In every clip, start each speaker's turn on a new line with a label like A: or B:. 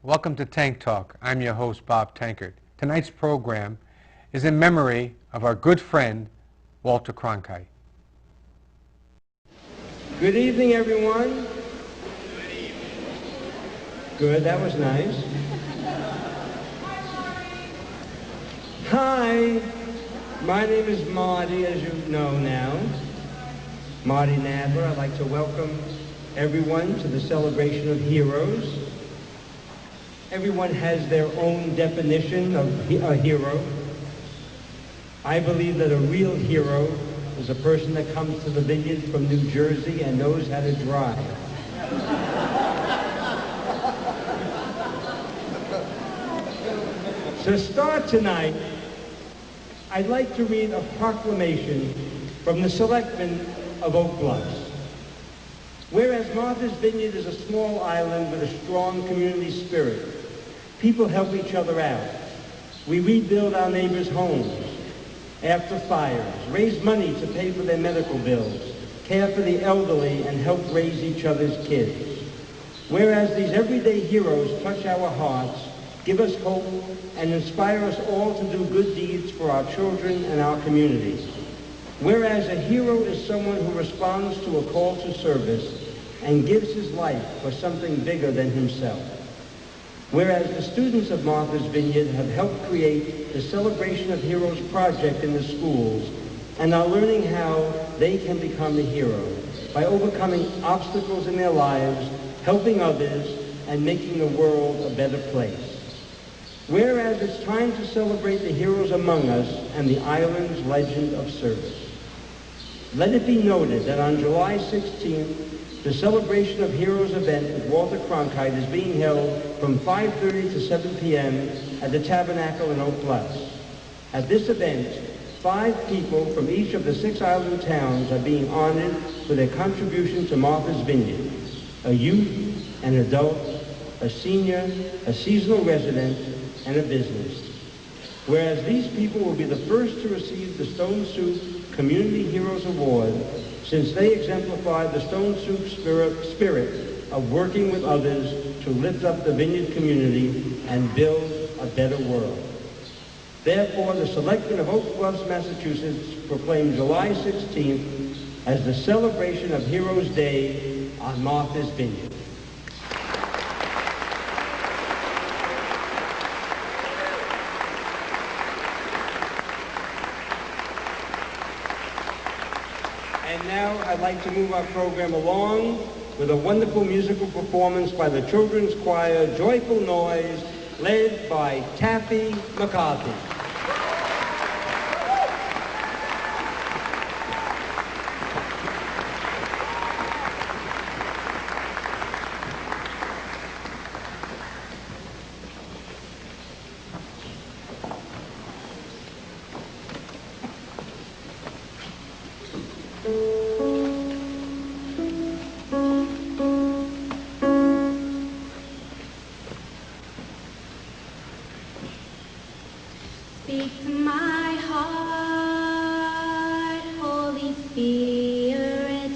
A: Welcome to Tank Talk. I'm your host, Bob Tankard. Tonight's program is in memory of our good friend, Walter Cronkite.
B: Good evening, everyone.
C: Good evening.
B: Good, that was nice. Hi, my name is Marty, as you know now. Marty Nadler. I'd like to welcome everyone to the celebration of heroes. Everyone has their own definition of a hero. I believe that a real hero is a person that comes to the Vineyard from New Jersey and knows how to drive. To start tonight, I'd like to read a proclamation from the selectmen of Oak Bluffs. Whereas Martha's Vineyard is a small island with a strong community spirit, people help each other out. We rebuild our neighbors' homes after fires, raise money to pay for their medical bills, care for the elderly, and help raise each other's kids. Whereas these everyday heroes touch our hearts, give us hope, and inspire us all to do good deeds for our children and our communities. Whereas a hero is someone who responds to a call to service and gives his life for something bigger than himself. Whereas the students of Martha's Vineyard have helped create the Celebration of Heroes project in the schools and are learning how they can become a hero by overcoming obstacles in their lives, helping others, and making the world a better place. Whereas it's time to celebrate the heroes among us and the island's legend of service. Let it be noted that on July 16th, the Celebration of Heroes event with Walter Cronkite is being held from 5:30 to 7 p.m. at the Tabernacle in Oak Bluffs. At this event, 5 people from each of the 6 island towns are being honored for their contribution to Martha's Vineyard: a youth, an adult, a senior, a seasonal resident, and a business. Whereas these people will be the first to receive the Stone Soup Community Heroes Award, since they exemplify the Stone Soup spirit of working with others to lift up the Vineyard community and build a better world. Therefore, the Selectmen of Oak Bluffs, Massachusetts proclaim July 16th as the Celebration of Heroes Day on Martha's Vineyard. And now I'd like to move our program along with a wonderful musical performance by the children's choir, Joyful Noise, led by Taffy McCarthy.
D: Speak to my heart, Holy Spirit,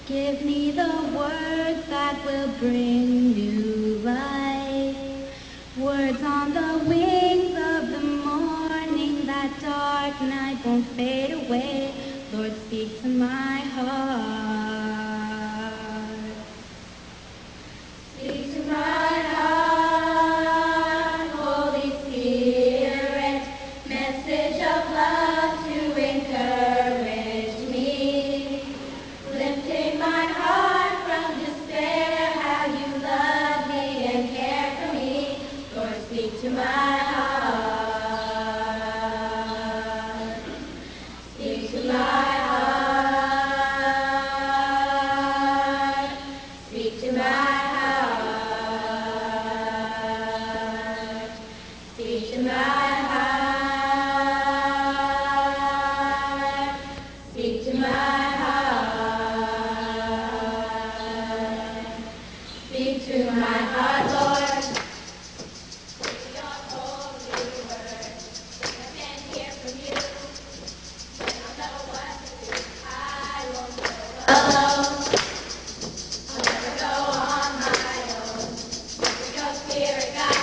D: give me the words that will bring new life. Words on the wings of the morning, that dark night won't fade away. Lord, speak to my heart. Speak to my heart. To my heart, speak to my heart, speak to my heart, speak to my heart, speak to my heart, speak to my heart, Lord. Spirit God.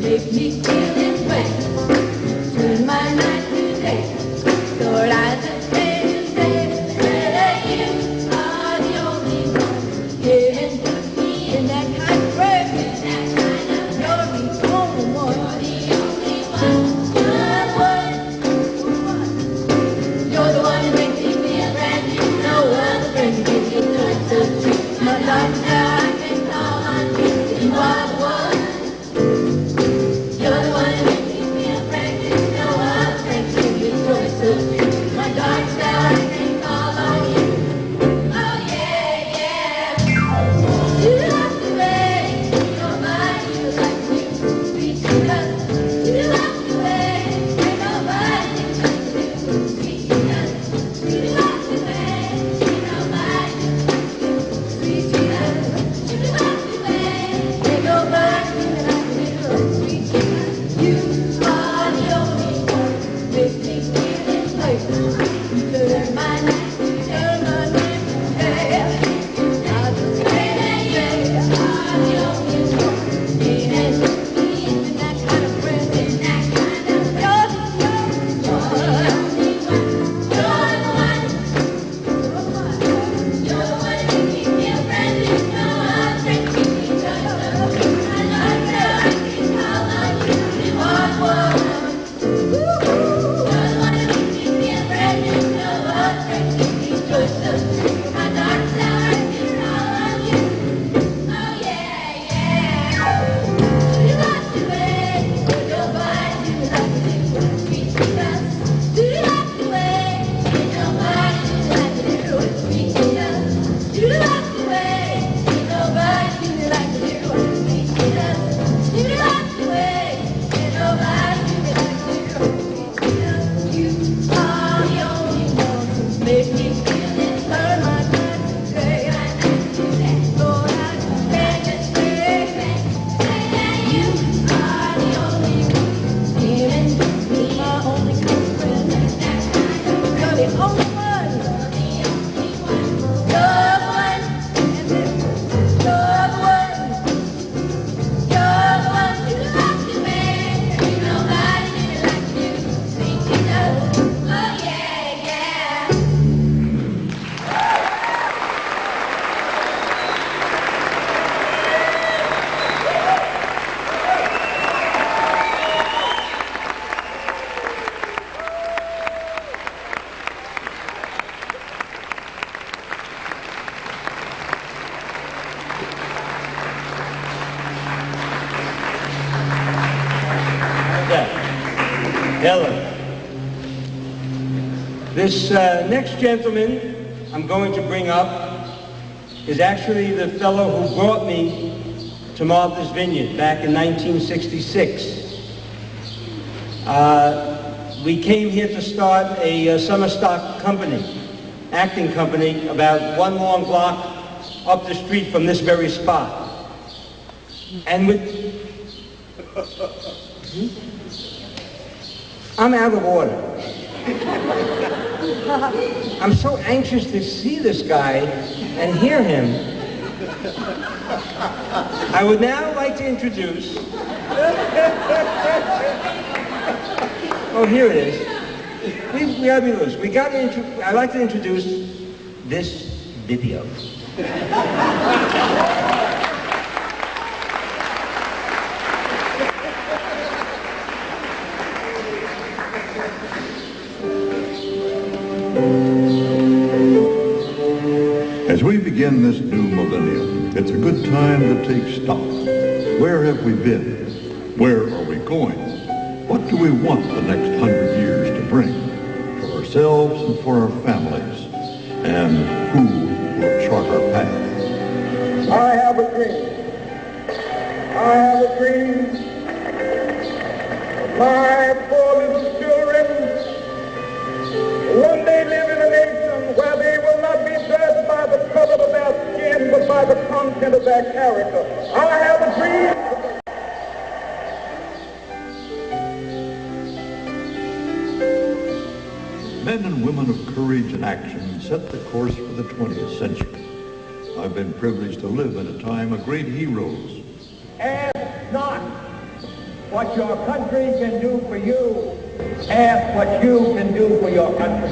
D: make me feel this way. Turn my night to day. Lord, I just can't say whether you are the only one. Heaven put me in that kind of way. You're the only one. You're the one who makes me feel brand new. No other friend can give me joy so true. My life now I can call on you. You are the one. You're the one who makes me feel brand new. No other friend can give me joy so true. My dark now I can call on you. Oh yeah, yeah. You love the way you're mine. You like you, sweet Jesus. You love the way ain't nobody like you, sweet Jesus. You love the way ain't nobody like you, sweet Jesus. You love the way ain't nobody like you, sweet Jesus. You are the only one, makes me feel this way. You turn my night, you turn my night to day. I just can't say you are the only one. Ain't it me in that kind of friend, in that kind of you're the only one. You're the one. You're the one who makes me feel brand new. No other friend can give me joy so true. I know that I can call on you. You are the one. You're the one who makes me feel brand new. No other friend can give me joy so true. My dark hour I can call on you. Oh yeah, yeah. You love the way nobody like you, sweet Jesus. You love the way nobody like you, sweet Jesus. You love the way nobody like you, sweet Jesus. You love the way nobody like you, sweet Jesus. You are the only one who makes me feel this. Turn my night to day. Lord, I just can't say you are the only one. Even me, my only friend. You're the only one. You're the one. You're the one. You're the one who loves the way. Ain't nobody like you, sweet Jesus. Oh yeah, yeah.
B: Ellen. This next gentleman I'm going to bring up is actually the fellow who brought me to Martha's Vineyard back in 1966. We came here to start a summer stock company, acting company, about one long block up the street from this very spot. And with... I'm out of order. I'm so anxious to see this guy and hear him. I would now like to introduce... Oh, here it is. We gotta be loose. I'd like to introduce this video.
C: As we begin this new millennium, it's a good time to take stock. Where have we been? Where are we going? What do we want the next 100 years to bring for ourselves and for our families? And who will chart our path?
E: I have a dream. I have a dream of my poor little children one day live in a nation where they will not be judged by the color of their skin, but by the content of their character. I have a dream.
C: Men and women of courage and action set the course for the 20th century. I've been privileged to live in a time of great heroes.
E: Ask not
B: what your country can do for you. Ask what you can do for your country.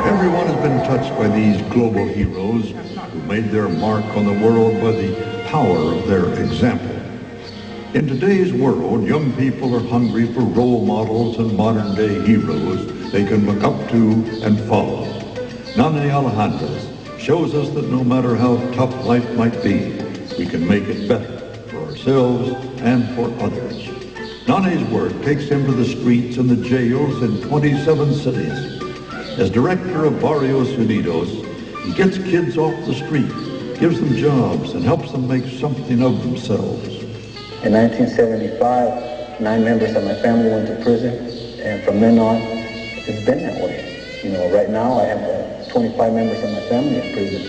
C: Everyone has been touched by these global heroes who made their mark on the world by the power of their example. In today's world, young people are hungry for role models and modern-day heroes they can look up to and follow. Nane Alejandro's shows us that no matter how tough life might be, we can make it better for ourselves and for others. Nane's work takes him to the streets and the jails in 27 cities. As director of Barrios Unidos, he gets kids off the street, gives them jobs, and helps them make something of themselves.
F: In 1975, 9 members of my family went to prison, and from then on, it's been that way. You know, right now I have 25 members of my family in prison.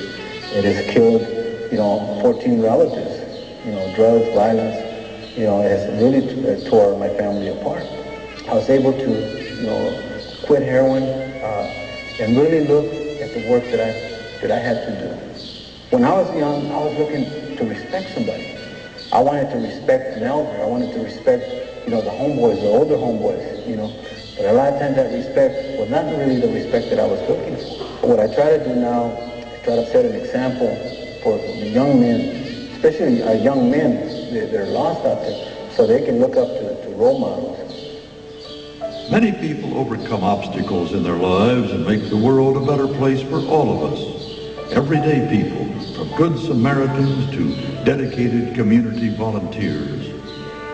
F: It has killed, 14 relatives. Drugs, violence, it has really tore my family apart. I was able to, quit heroin and really look at the work that I had to do. When I was young, I was looking to respect somebody. I wanted to respect an elder. I wanted to respect, the homeboys, the older homeboys, But a lot of times that respect was not really the respect that I was looking for. What I try to do now, I try to set an example for the young men, especially young men. They're lost out there, so they can look up to role models.
C: Many people overcome obstacles in their lives and make the world a better place for all of us. Everyday people, from good Samaritans to dedicated community volunteers.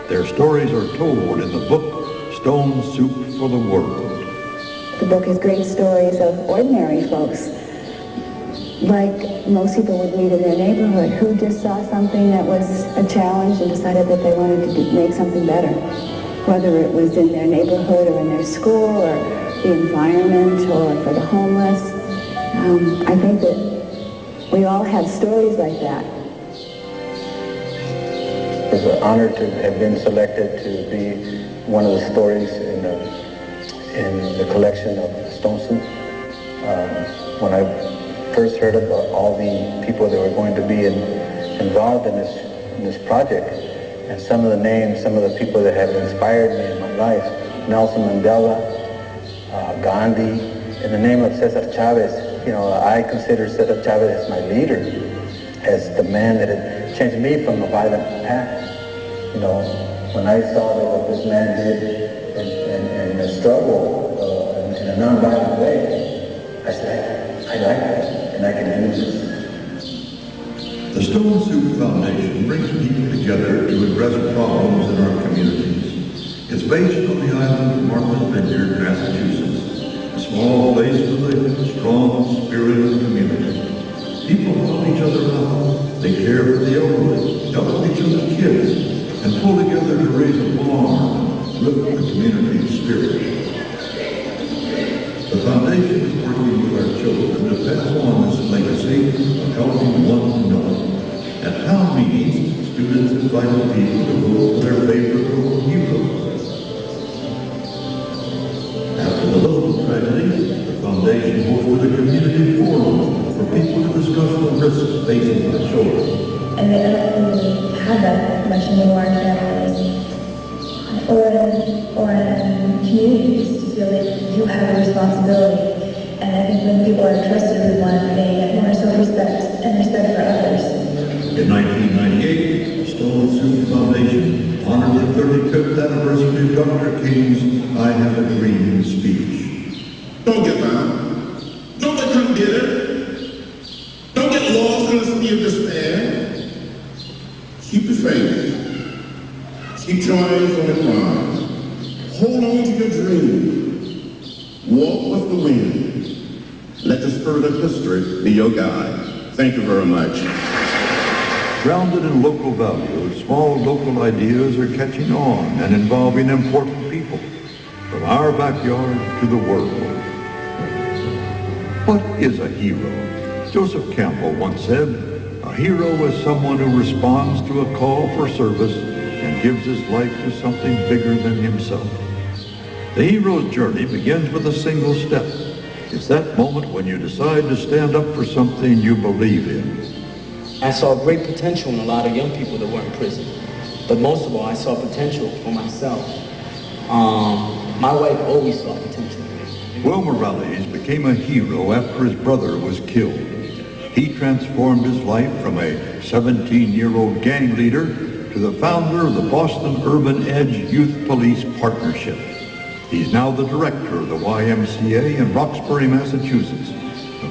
C: Their stories are told in the book, Stone Soup for the World.
G: The book is great stories of ordinary folks, like most people would meet in their neighborhood, who just saw something that was a challenge and decided that they wanted to make something better. Whether it was in their neighborhood or in their school or the environment or for the homeless. I think that we all have stories like that.
F: It's an honor to have been selected to be one of the stories in the collection of Stone Soup. When I first heard about all the people that were going to be involved in this project, and some of the names, some of the people that have inspired me in my life, Nelson Mandela, Gandhi, in the name of Cesar Chavez. I consider Cesar Chavez as my leader, as the man that had changed me from a violent path. When I saw that what this man did in a struggle in a non-violent way, I said, I like that, and I can use this.
C: The Stone Soup Foundation brings people together to address problems in our communities. It's based on the island of Martha's Vineyard, Massachusetts, a small place with a strong spirit of community. People help each other out. They care for the elderly, help each other's kids, and pull together to raise a barn and lift the community's spirit. The foundation is working with our children to pass on this legacy of helping one another. At town meetings, students invited people to vote for their favorite local heroes. After the local tragedy, the foundation hosted a community forum for people to discuss the risks facing our children.
H: And they don't really have that much anymore in families or in communities to feel that you have a responsibility. And I think when people are trusted with one, they have more self-respect and respect for others.
C: In 1998, the Stone Soup Foundation honored the 35th anniversary of Dr. King's I Have a Dream speech.
I: Don't get down. Don't become bitter. Don't get lost in the sea of despair. Keep the faith. Keep trying on the climb. Hold on to your dream. Walk with the wind. Let the spirit of history be your guide. Thank you very much.
C: Grounded in local values, small local ideas are catching on and involving important people, from our backyard to the world. What is a hero? Joseph Campbell once said, a hero is someone who responds to a call for service and gives his life to something bigger than himself. The hero's journey begins with a single step. It's that moment when you decide to stand up for something you believe in.
J: I saw great potential in a lot of young people that were in prison. But most of all, I saw potential for myself. My wife always saw potential.
C: Will Morales became a hero after his brother was killed. He transformed his life from a 17-year-old gang leader to the founder of the Boston Urban Edge Youth Police Partnership. He's now the director of the YMCA in Roxbury, Massachusetts,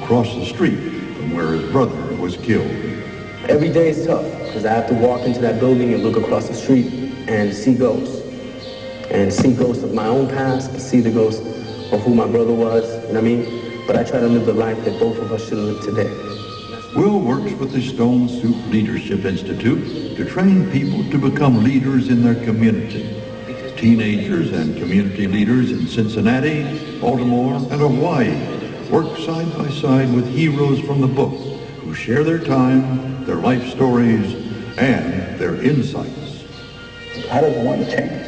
C: across the street from where his brother was killed.
J: Every day is tough because I have to walk into that building and look across the street and see ghosts. And see ghosts of my own past, see the ghosts of who my brother was, you know what I mean? But I try to live the life that both of us should live today.
C: Will works with the Stone Soup Leadership Institute to train people to become leaders in their community. Teenagers and community leaders in Cincinnati, Baltimore, and Hawaii work side by side with heroes from the book who share their time, their life stories, and their insights.
F: How does one change?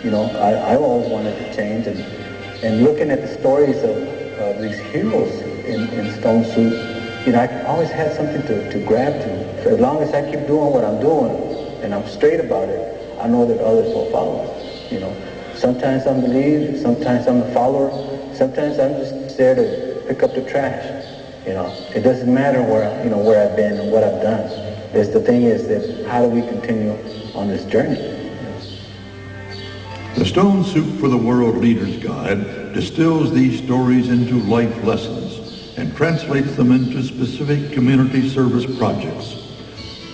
F: You know, I always wanted to change, and looking at the stories of these heroes in Stone Soup, you know, I always had something to grab to. For as long as I keep doing what I'm doing, and I'm straight about it, I know that others will follow. You know, sometimes I'm the lead, sometimes I'm the follower, sometimes I'm just there to pick up the trash. You know, it doesn't matter where I've been and what I've done. The thing is that how do we continue on this journey?
C: The Stone Soup for the World Leaders Guide distills these stories into life lessons and translates them into specific community service projects.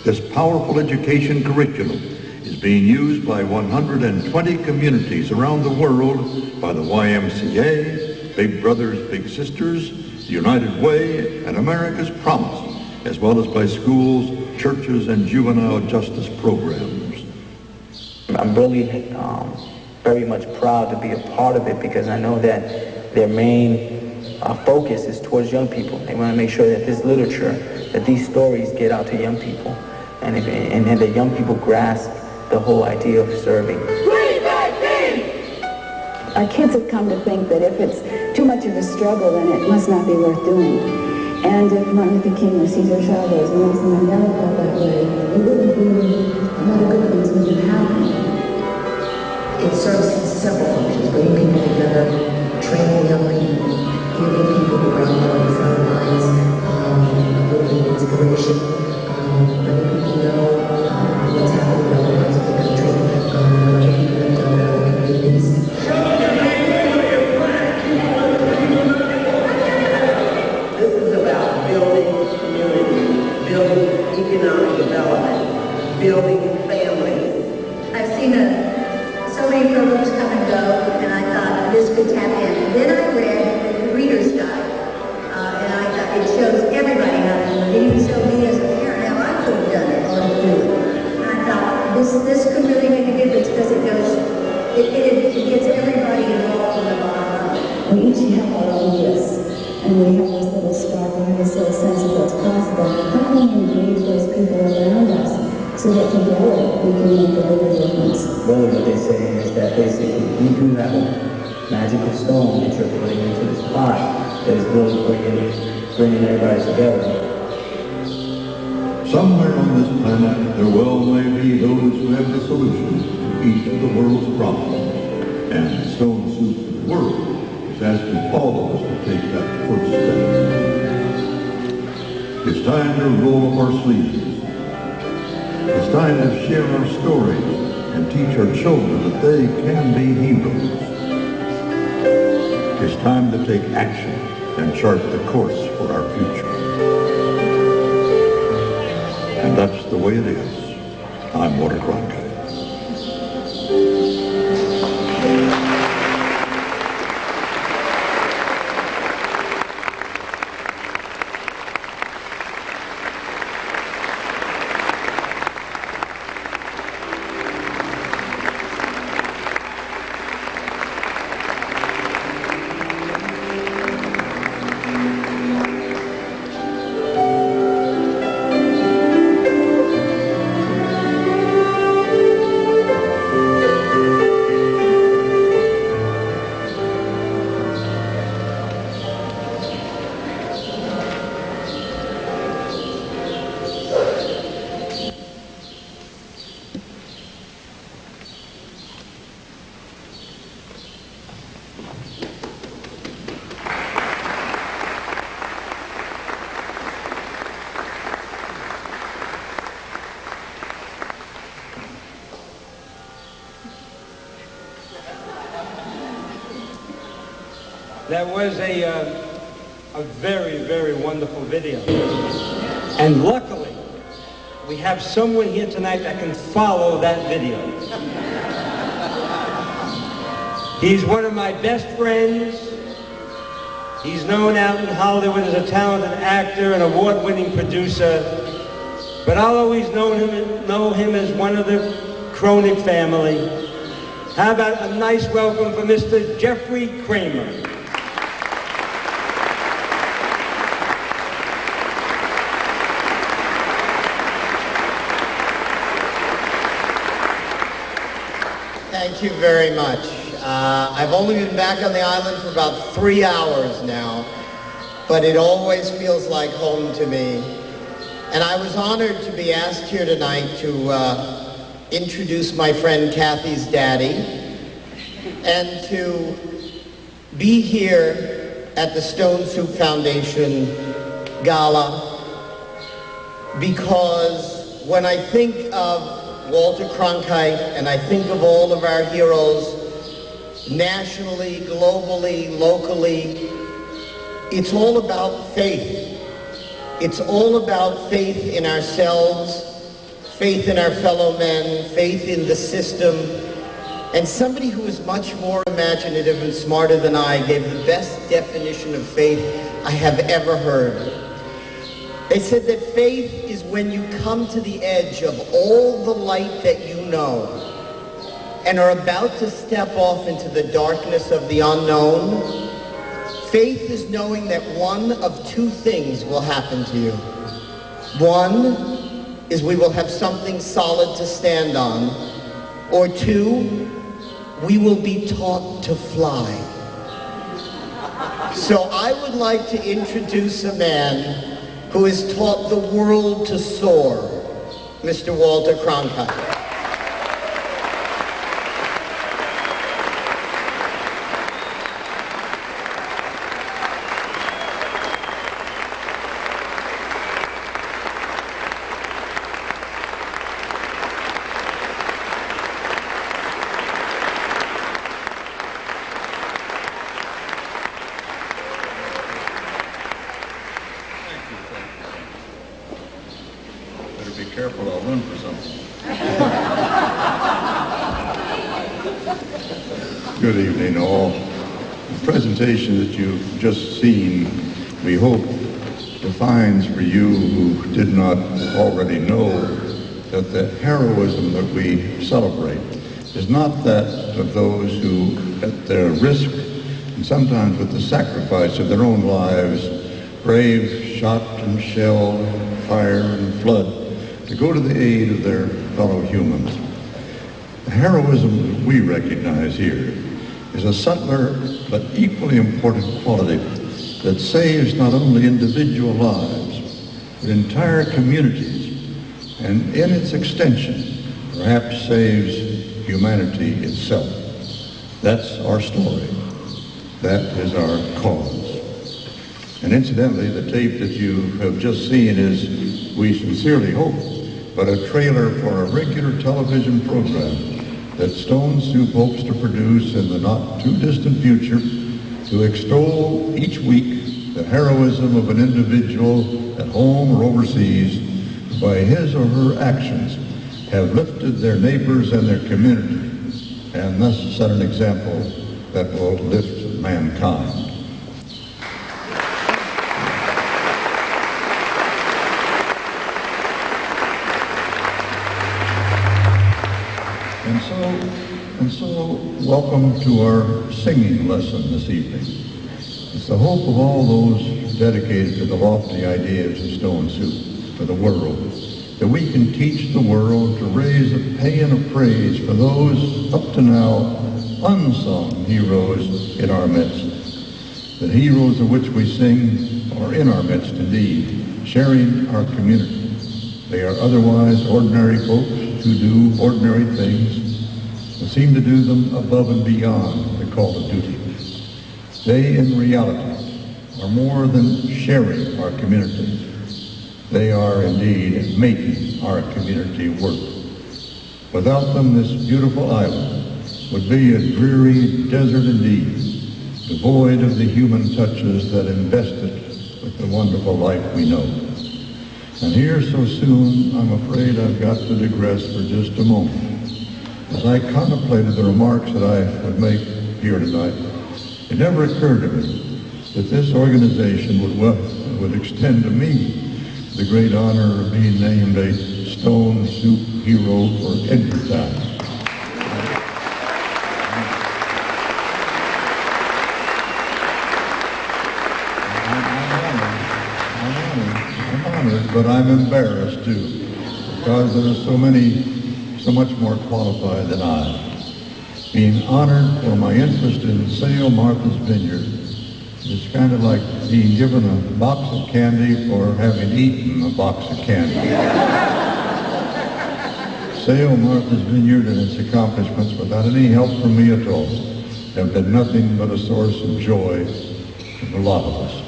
C: This powerful education curriculum is being used by 120 communities around the world by the YMCA, Big Brothers Big Sisters, the United Way, and America's Promise, as well as by schools, churches, and juvenile justice programs.
J: I'm really very much proud to be a part of it because I know that their main focus is towards young people. They want to make sure that this literature, that these stories get out to young people, and that young people grasp the whole idea of serving.
G: Our kids have come to think that if it's too much of a struggle, then it must not be worth doing. And if Martin Luther King or Cesar Chavez or Nelson Mandela felt that way, it wouldn't be a lot of good things wouldn't happen.
K: It serves several functions: bringing people together, training young people, giving people the ground on the front lines, a little bit of inspiration, letting people know what's happening in other parts of the country, other people have done in other communities. This is about building community, building economic development, building families.
L: I've seen so many programs come and go, and I thought this could tap in. Then I read the Reader's Guide, and I thought it shows everybody how to do it. It even showed me as a parent how I could have done it or to do it. And I thought this could really make a difference because it gets everybody involved in the bottom line.
G: We each have our own gifts, and we have this little spark, we have this little sense of what's possible. How can we engage those people around us so that together we can make a bigger difference?
J: Really what they say is that basically you do have a magical stone that you're putting into this pot that is really bringing everybody together.
C: Somewhere on this planet, there well may be those who have the solution to each of the world's problems. And Stone Soup for the World is asking all of us to take that first step. It's time to roll up our sleeves. It's time to share our stories and teach our children that they can be heroes. It's time to take action and chart the course for our future. And that's the way it is. I'm Walter Cronkite.
B: That was a very, very wonderful video. And luckily, we have someone here tonight that can follow that video. He's one of my best friends. He's known out in Hollywood as a talented actor and award-winning producer. But I'll always know him as one of the Cronkite family. How about a nice welcome for Mr. Jeffrey Kramer.
M: Thank you very much. I've only been back on the island for about 3 hours now, but it always feels like home to me. And I was honored to be asked here tonight to introduce my friend Kathy's daddy, and to be here at the Stone Soup Foundation Gala, because when I think of Walter Cronkite and I think of all of our heroes, nationally, globally, locally, it's all about faith. It's all about faith in ourselves, faith in our fellow men, faith in the system. And somebody who is much more imaginative and smarter than I gave the best definition of faith I have ever heard. They said that faith is when you come to the edge of all the light that you know and are about to step off into the darkness of the unknown. Faith is knowing that one of two things will happen to you. One is we will have something solid to stand on, or two, we will be taught to fly. So I would like to introduce a man who has taught the world to soar, Mr. Walter Cronkite.
C: Careful, I'll run for something. Good evening, all. The presentation that you've just seen, we hope, defines for you who did not already know that the heroism that we celebrate is not that of those who, at their risk and sometimes with the sacrifice of their own lives, brave shot and shell, fire and flood, to go to the aid of their fellow humans. The heroism that we recognize here is a subtler but equally important quality that saves not only individual lives, but entire communities, and in its extension, perhaps saves humanity itself. That's our story. That is our cause. And incidentally, the tape that you have just seen is, we sincerely hope, but a trailer for a regular television program that Stone Soup hopes to produce in the not-too-distant future to extol each week the heroism of an individual at home or overseas who by his or her actions have lifted their neighbors and their community and thus set an example that will lift mankind. And so, welcome to our singing lesson this evening. It's the hope of all those dedicated to the lofty ideas of Stone Soup for the world, that we can teach the world to raise a paean of praise for those up to now unsung heroes in our midst. The heroes of which we sing are in our midst indeed, sharing our community. They are otherwise ordinary folks who do ordinary things, and seem to do them above and beyond the call of duty. They, in reality, are more than sharing our community. They are indeed making our community work. Without them, this beautiful island would be a dreary desert indeed, devoid of the human touches that invest it with the wonderful life we know. And here so soon, I'm afraid I've got to digress for just a moment. As I contemplated the remarks that I would make here tonight, it never occurred to me that this organization would extend to me the great honor of being named a Stone Soup Hero for Edgartown. But I'm embarrassed too, because there are so much more qualified than I. Being honored for my interest in Sale Martha's Vineyard is kind of like being given a box of candy for having eaten a box of candy. Sale Martha's Vineyard and its accomplishments, without any help from me at all, have been nothing but a source of joy to a lot of us.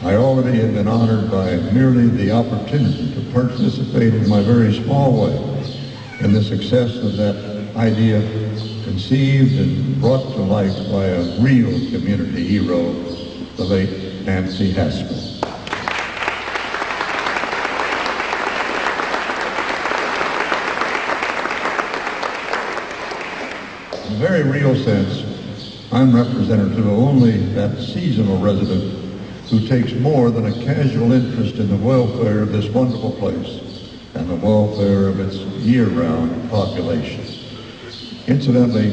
C: I already have been honored by merely the opportunity to participate in my very small way in the success of that idea conceived and brought to life by a real community hero, the late Nancy Haskell. In a very real sense, I'm representative of only that seasonal resident who takes more than a casual interest in the welfare of this wonderful place and the welfare of its year-round population. Incidentally,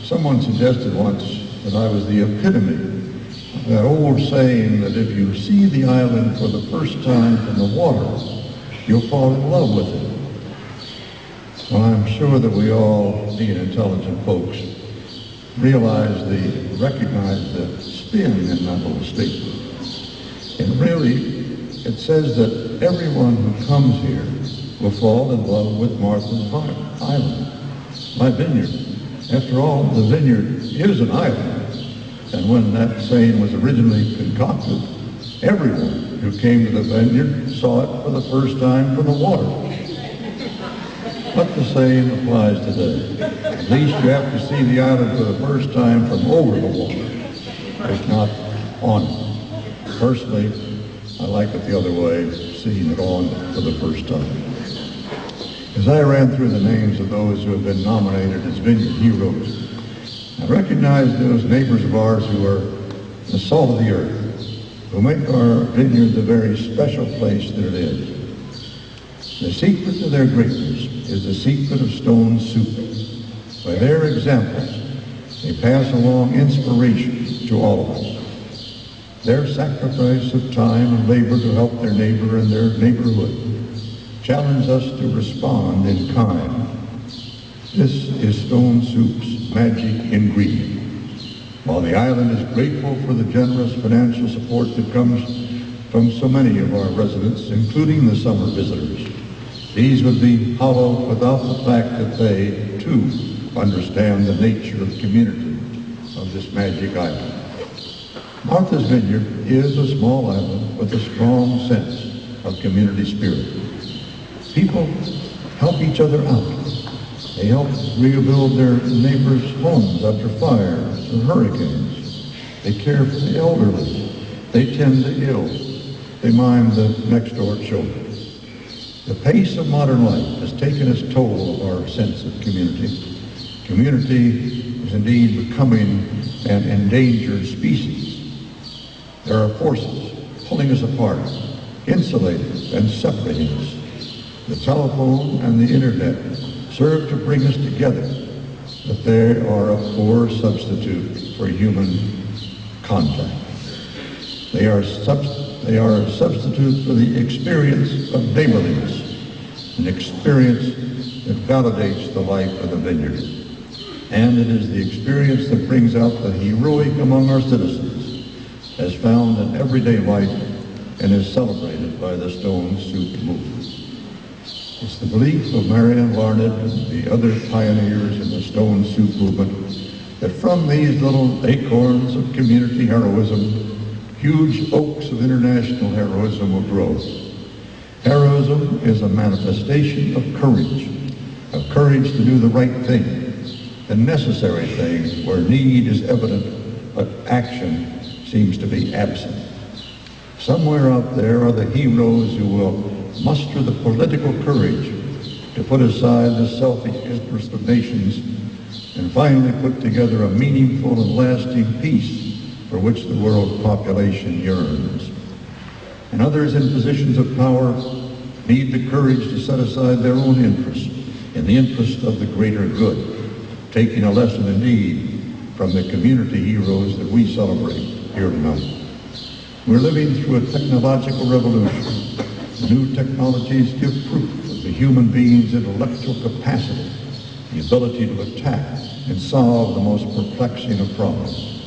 C: someone suggested once that I was the epitome of that old saying that if you see the island for the first time from the water, you'll fall in love with it. Well, I'm sure that we all, being intelligent folks, recognize the spin in that little statement. And really, it says that everyone who comes here will fall in love with Martha's Island, my vineyard. After all, the vineyard is an island. And when that saying was originally concocted, everyone who came to the vineyard saw it for the first time from the water. But the saying applies today. At least you have to see the island for the first time from over the water, if not on it. Personally, I like it the other way, seeing it on for the first time. As I ran through the names of those who have been nominated as Vineyard Heroes, I recognized those neighbors of ours who are the salt of the earth, who make our vineyard the very special place that it is. The secret to their greatness is the secret of Stone Soup. By their examples, they pass along inspiration to all of us. Their sacrifice of time and labor to help their neighbor and their neighborhood challenge us to respond in kind. This is Stone Soup's magic ingredient. While the island is grateful for the generous financial support that comes from so many of our residents, including the summer visitors, these would be hollow without the fact that they, too, understand the nature of community of this magic island. Martha's Vineyard is a small island with a strong sense of community spirit. People help each other out. They help rebuild their neighbors' homes after fires and hurricanes. They care for the elderly. They tend the ill. They mind the next-door children. The pace of modern life has taken its toll of our sense of community. Community is indeed becoming an endangered species. There are forces pulling us apart, insulating and separating us. The telephone and the internet serve to bring us together, but they are a poor substitute for human contact. They are a substitute for the experience of neighborliness, an experience that validates the life of the vineyard. And it is the experience that brings out the heroic among our citizens, as found in everyday life and is celebrated by the Stone Soup movement. It's the belief of Marianne Larned and the other pioneers in the Stone Soup movement that from these little acorns of community heroism, huge oaks of international heroism will grow. Heroism is a manifestation of courage to do the right thing, the necessary thing where need is evident, but action seems to be absent. Somewhere out there are the heroes who will muster the political courage to put aside the selfish interest of nations and finally put together a meaningful and lasting peace for which the world population yearns. And others in positions of power need the courage to set aside their own interests in the interest of the greater good, taking a lesson indeed from the community heroes that we celebrate here tonight. We're living through a technological revolution. New technologies give proof of the human being's intellectual capacity, the ability to attack and solve the most perplexing of problems.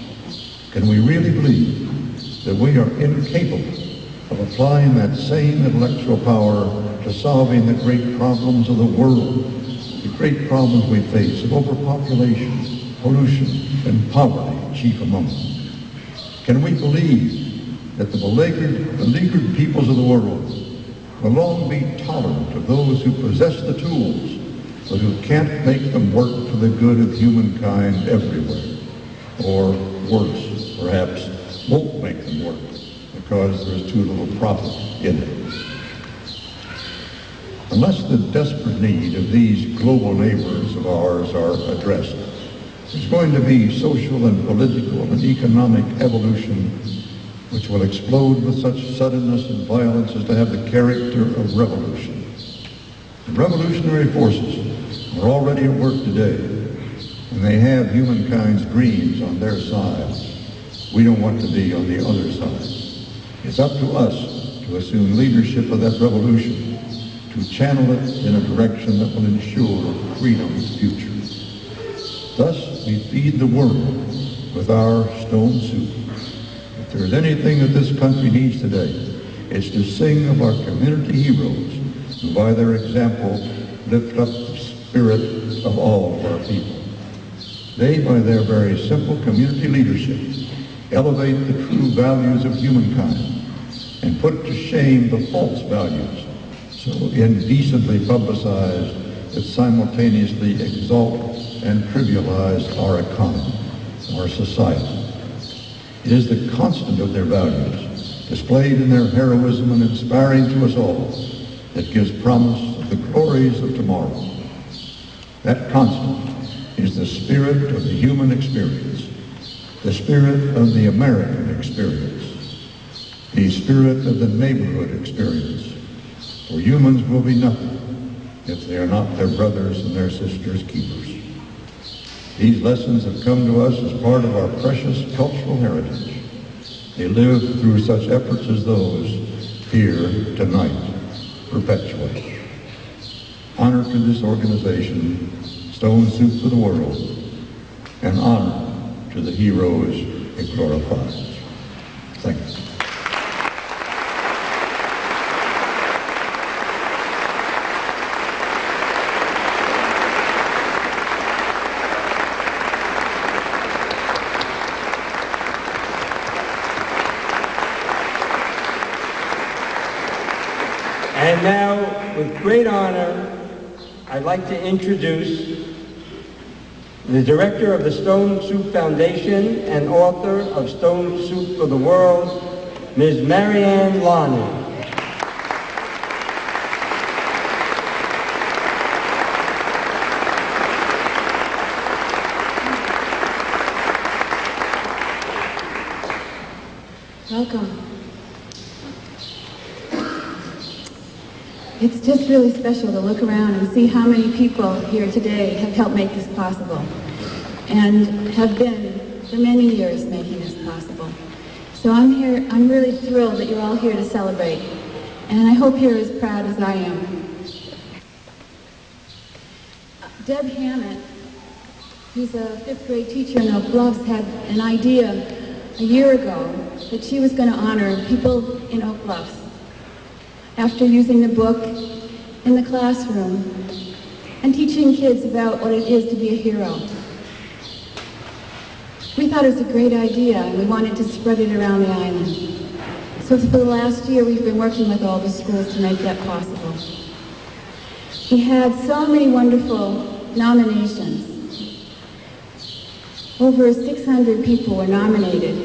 C: Can we really believe that we are incapable of applying that same intellectual power to solving the great problems of the world, the great problems we face of overpopulation, pollution, and poverty, chief among them? Can we believe that the beleaguered peoples of the world will long be tolerant of those who possess the tools, but who can't make them work for the good of humankind everywhere? Or worse, perhaps, won't make them work because there's too little profit in it. Unless the desperate need of these global neighbors of ours are addressed, there's going to be social and political and economic evolution which will explode with such suddenness and violence as to have the character of revolution. The revolutionary forces are already at work today, and they have humankind's dreams on their side. We don't want to be on the other side. It's up to us to assume leadership of that revolution, to channel it in a direction that will ensure freedom's future. Thus, we feed the world with our stone soup. If there's anything that this country needs today, it's to sing of our community heroes who, by their example, lift up the spirit of all of our people. They, by their very simple community leadership, elevate the true values of humankind and put to shame the false values so indecently publicized that simultaneously exalt and trivialize our economy, our society. It is the constant of their values, displayed in their heroism and inspiring to us all, that gives promise of the glories of tomorrow. That constant is the spirit of the human experience, the spirit of the American experience, the spirit of the neighborhood experience. For humans will be nothing if they are not their brothers and their sisters' keepers. These lessons have come to us as part of our precious cultural heritage. They live through such efforts as those here tonight perpetuate. Honor to this organization, Stone Soup for the World, and honor to the heroes it glorifies. Thank you.
B: And now, with great honor, I'd like to introduce the director of the Stone Soup Foundation and author of Stone Soup for the World, Ms. Marianne Lonnie.
G: Welcome. It's just really special to look around and see how many people here today have helped make this possible and have been for many years making this possible. So I'm really thrilled that you're all here to celebrate, and I hope you're as proud as I am. Deb Hammett, who's a 5th grade teacher in Oak Bluffs, had an idea a year ago that she was going to honor people in Oak Bluffs after using the book in the classroom and teaching kids about what it is to be a hero. We thought it was a great idea, and we wanted to spread it around the island. So for the last year, we've been working with all the schools to make that possible. We had so many wonderful nominations. Over 600 people were nominated.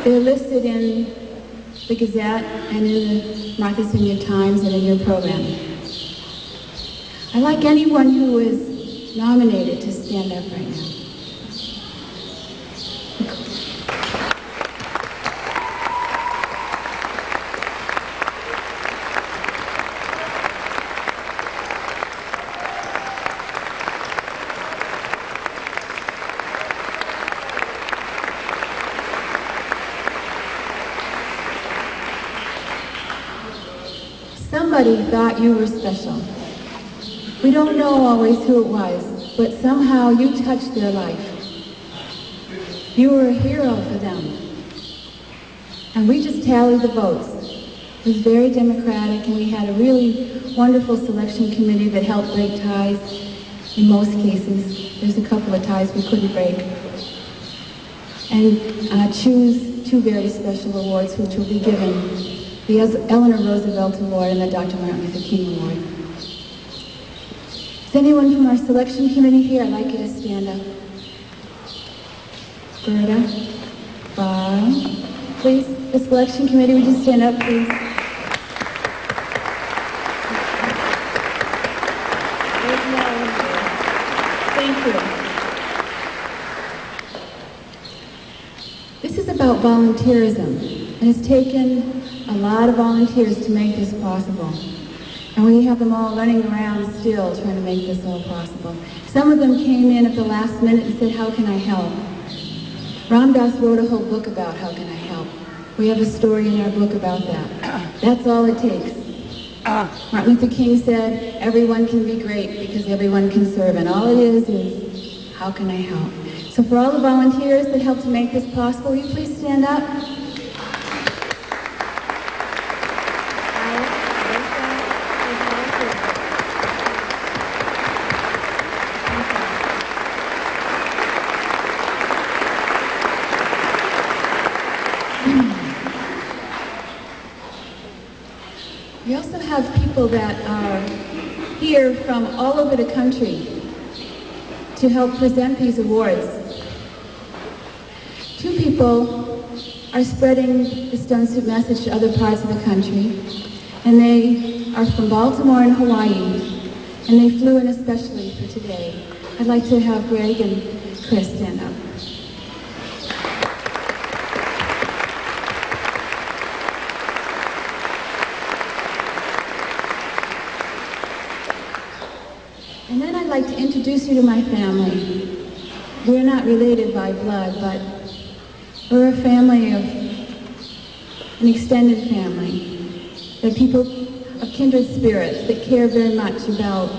G: They're listed in the Gazette and in the Martha's Vineyard Times and in your program. I'd like anyone who is nominated to stand up right now. Somebody thought you were special. We don't know always who it was, but somehow you touched their life. You were a hero for them. And we just tallied the votes. It was very democratic, and we had a really wonderful selection committee that helped break ties in most cases. There's a couple of ties we couldn't break. And choose two very special awards which will be given. The Eleanor Roosevelt Award and the Dr. Martin Luther King Award. Is anyone from our selection committee here? I'd like you to stand up. Berta, Bob, please. The selection committee, would you stand up, please? Thank you. This is about volunteerism, and it's taken a lot of volunteers to make this possible. And we have them all running around still trying to make this all possible. Some of them came in at the last minute and said, how can I help? Ram Dass wrote a whole book about how can I help. We have a story in our book about that. That's all it takes. Martin Luther King said, everyone can be great because everyone can serve. And all it is how can I help? So for all the volunteers that helped to make this possible, will you please stand up? We also have people that are here from all over the country to help present these awards. Two people are spreading the Stone Soup message to other parts of the country, and they are from Baltimore and Hawaii, and they flew in especially for today. I'd like to have Greg and Chris stand up. And then I'd like to introduce you to my family. We're not related by blood, but we're a family of an extended family. They're people of kindred spirits that care very much about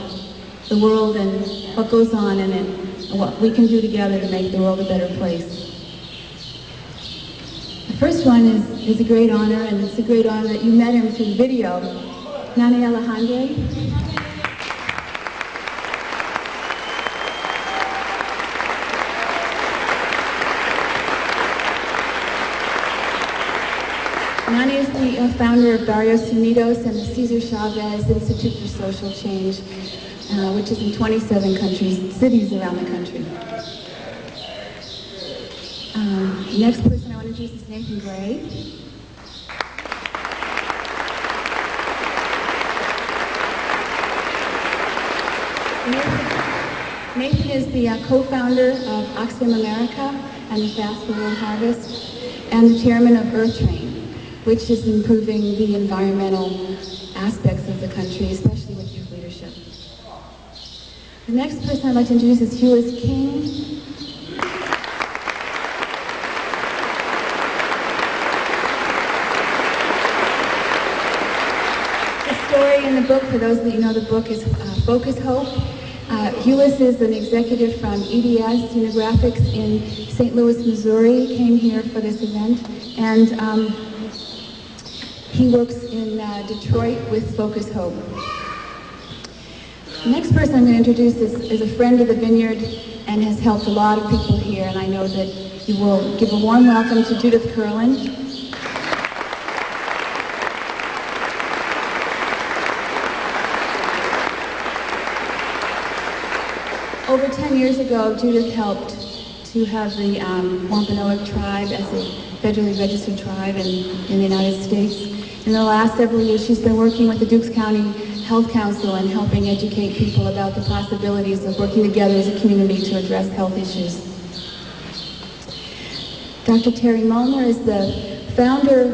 G: the world and what goes on in it, and what we can do together to make the world a better place. The first one is a great honor, and it's a great honor that you met him through video. Nani Alejandre. Nani is the founder of Barrios Unidos and the Cesar Chavez Institute for Social Change, which is in 27 cities around the country. The next person I want to introduce is Nathan Gray. Nathan is the co-founder of Oxfam America and the Fast for World Harvest, and the chairman of Earth Train, which is improving the environmental aspects of the country, especially with youth leadership. The next person I'd like to introduce is Hewis King. The story in the book, for those that you know the book, is Focus Hope. Hewis is an executive from EDS Unographics in St. Louis, Missouri, came here for this event, and he works in Detroit with Focus Hope. The next person I'm going to introduce is a friend of the Vineyard and has helped a lot of people here, and I know that you will give a warm welcome to Judith Curlin. Over 10 years ago, Judith helped to have the Wampanoag tribe as a federally registered tribe in the United States. In the last several years, she's been working with the Dukes County Health Council and helping educate people about the possibilities of working together as a community to address health issues. Dr. Terry Mullner is the founder,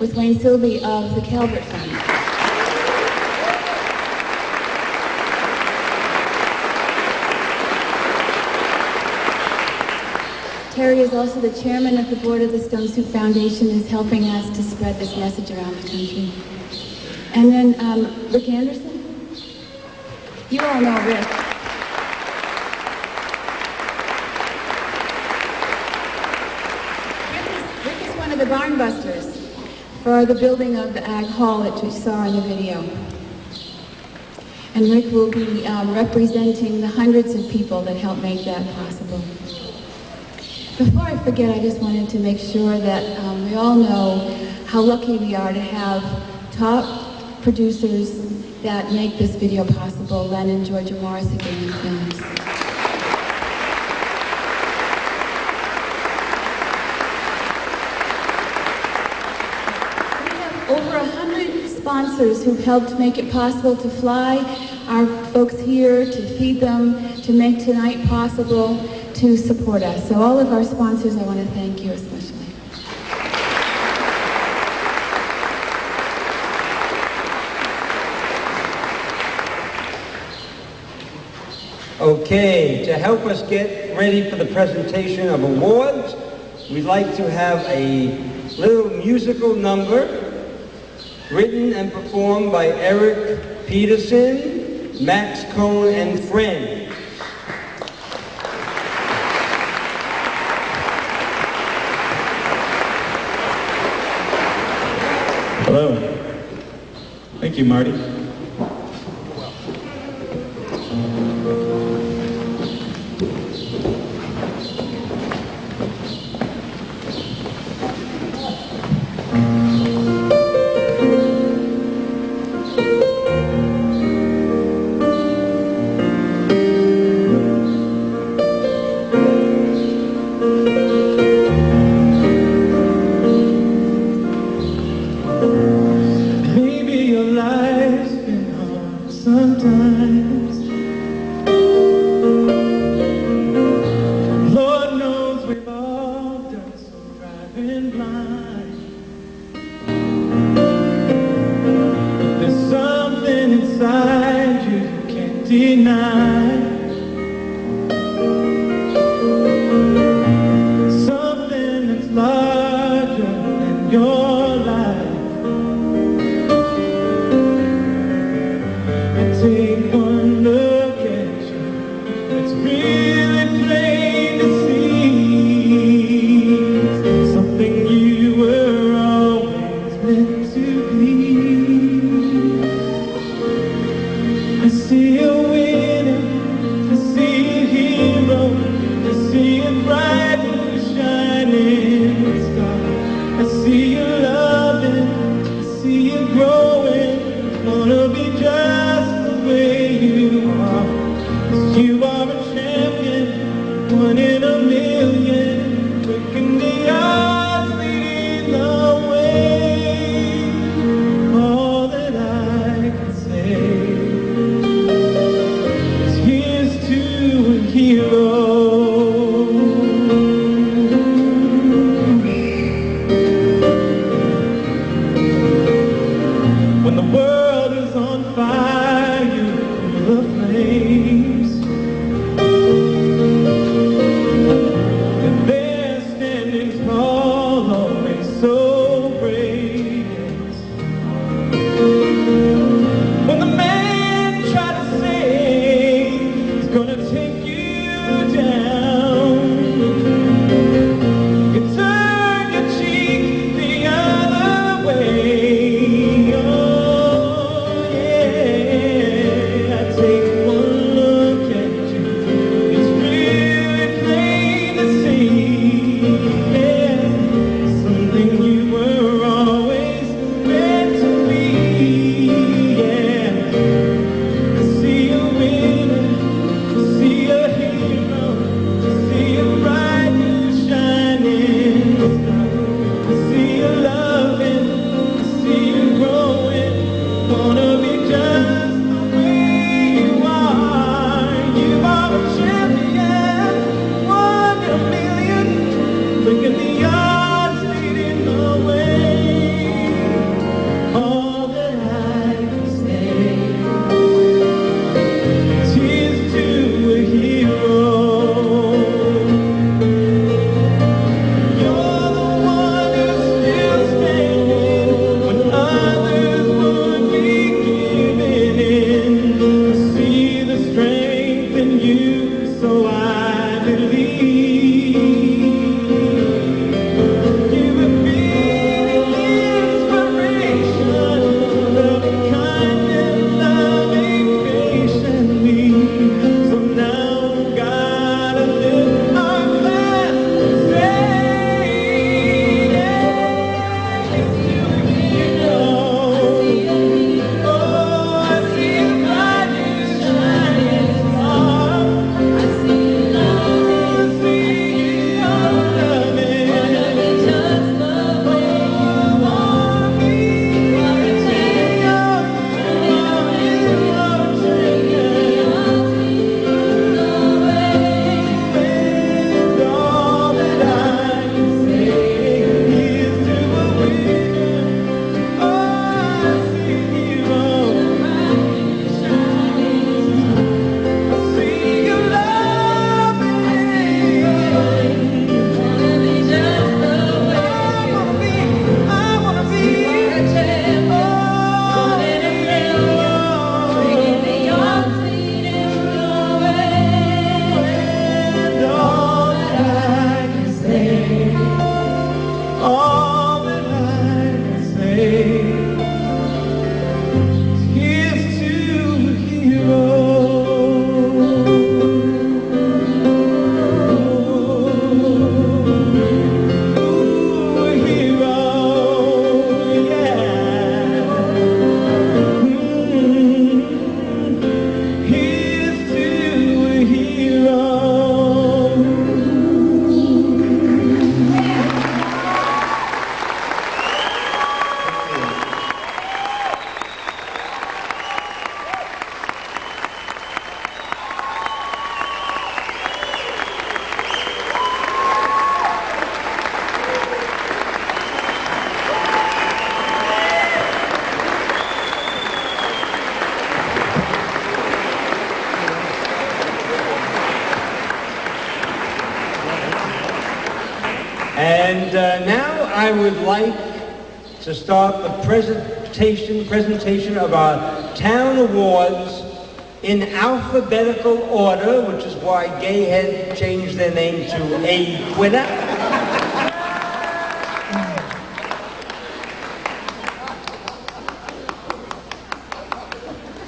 G: with Wayne Silby, of the Calvert Fund. Terry is also the chairman of the board of the Stone Soup Foundation, is helping us to spread this message around the country. And then Rick Anderson. You all know Rick. Rick is one of the barn busters for the building of the Ag Hall that you saw in the video. And Rick will be representing the hundreds of people that help make that possible. Before I forget, I just wanted to make sure that we all know how lucky we are to have top producers that make this video possible, Len and Georgia Morris at Vineyard Films. We have over 100 sponsors who've helped make it possible to fly our folks here, to feed them, to make tonight possible, to support us. So all of our sponsors, I want to thank you especially.
B: Okay, to help us get ready for the presentation of awards, we'd like to have a little musical number written and performed by Eric Peterson, Max Cohn, and friends.
N: Hello. Thank you, Marty.
O: Maybe your life
B: And now I would like to start the presentation of our town awards in alphabetical order, which is why Gayhead changed their name to Aquina.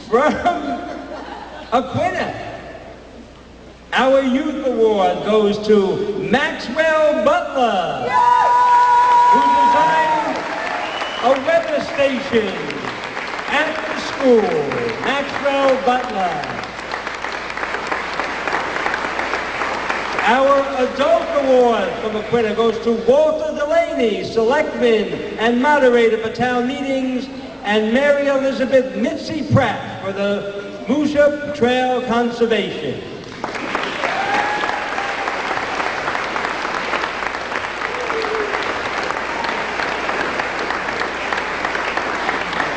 B: From Aquina, our youth award goes to Maxwell Butler, who designed a weather station at the school. Maxwell Butler. Our adult award from Aquina goes to Walter Delaney, selectman and moderator for town meetings, and Mary Elizabeth Mitzi Pratt for the Mooshup Trail Conservation.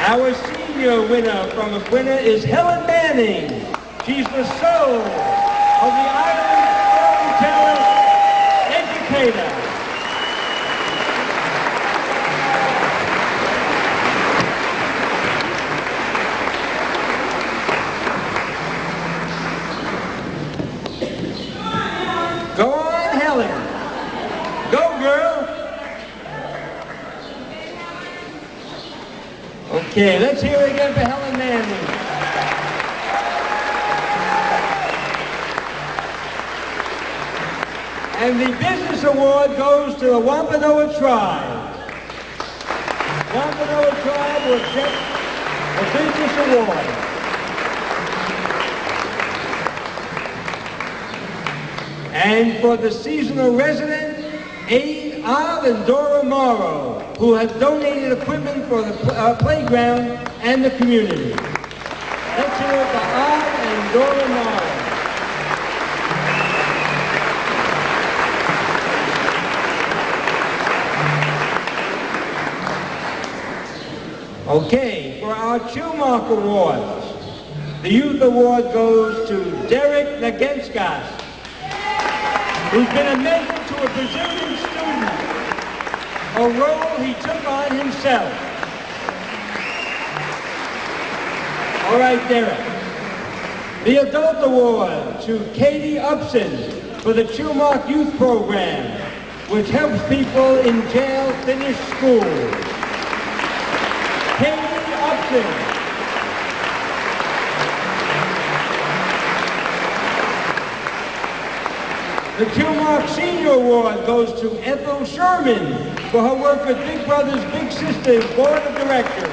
B: Our senior winner from Aquina is Helen Manning. She's the soul of the island storyteller educator. Go on, Helen. Go, girl. Okay, let's hear it again for Helen Manning. And the business award goes to the Wampanoag Tribe. Wampanoag Tribe will accept the business award. And for the seasonal resident, Aid Ard and Dora Morrow, who have donated equipment for the playground and the community. Let's hear it for Ard and Dora Morrow. Okay, for our Chumark Awards, the Youth Award goes to Derek Nagenskas, who's been a mentor to a Brazilian student, a role he took on himself. All right, Derek. The Adult Award to Katie Upson for the Chumark Youth Program, which helps people in jail finish school. Katie Upson. The Chumark Senior Award goes to Ethel Sherman for her work with Big Brothers Big Sisters Board of Directors.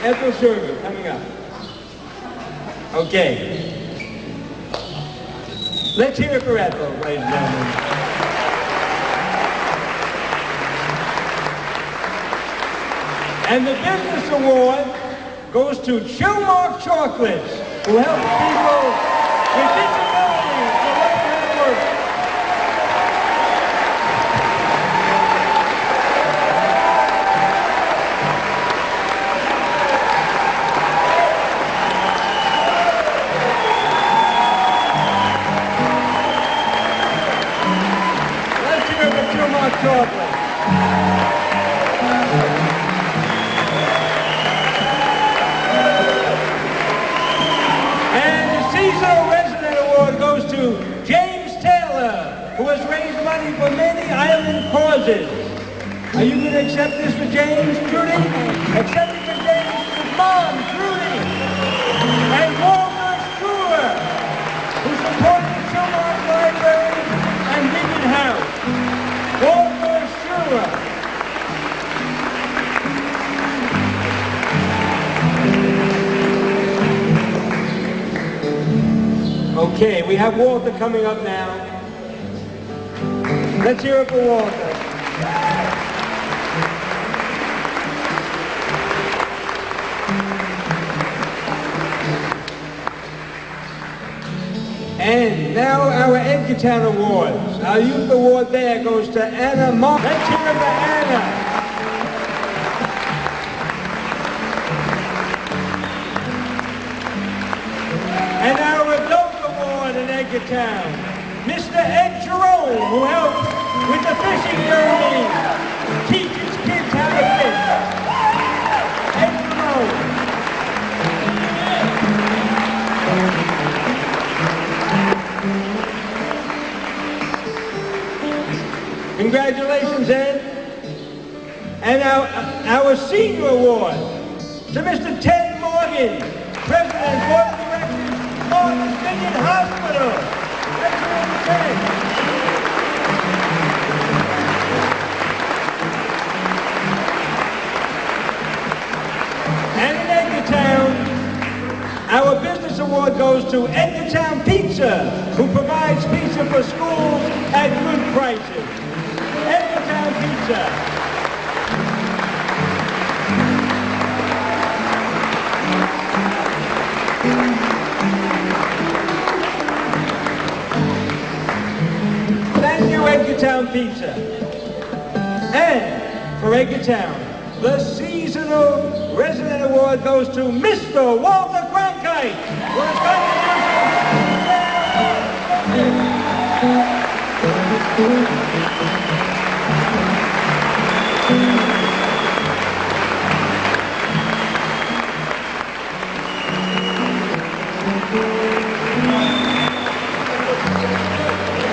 B: Ethel Sherman coming up. Okay. Let's hear it for Ethel, ladies and gentlemen. And the Business Award goes to Chumark Chocolates, who help people with disabilities to learn how to work. Let's hear it for Chumark Chocolates. Goes to James Taylor, who has raised money for many island causes. Are you going to accept this for James, Judy? Accept it for James, his mom, Judy. And Walter Stewart, who supports the Chumark Library and Vineyard House. Walter Stewart. Okay, we have Walter coming up now. Let's hear it for Walter. And now our Edgartown Awards. Our Youth Award there goes to Anna Mark. Let's hear it for Anna. Edgartown, Mr. Ed Jerome, who helps with the fishing derby, teaches kids how to fish. Ed Jerome. Congratulations, Ed. And our senior award to Mr. Ted Morgan, President and Board of Directors of the Vineyard Hospital. That's what Ted. And in Edgartown, our business award goes to Edgartown Pizza, who provides pizza for schools at good prices. Edgartown Pizza. Thank you, Edgartown Pizza. And for Edgartown, the Seasonal Resident Award goes to Mr. Walter Cronkite for his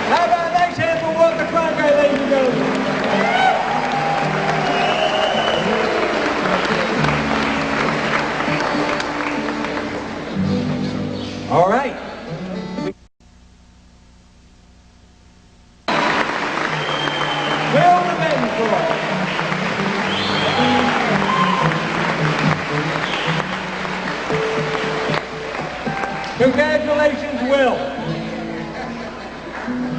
B: How about a nice hand for Walter Cronkite, ladies and gentlemen? All right. Will the men for Congratulations, Will.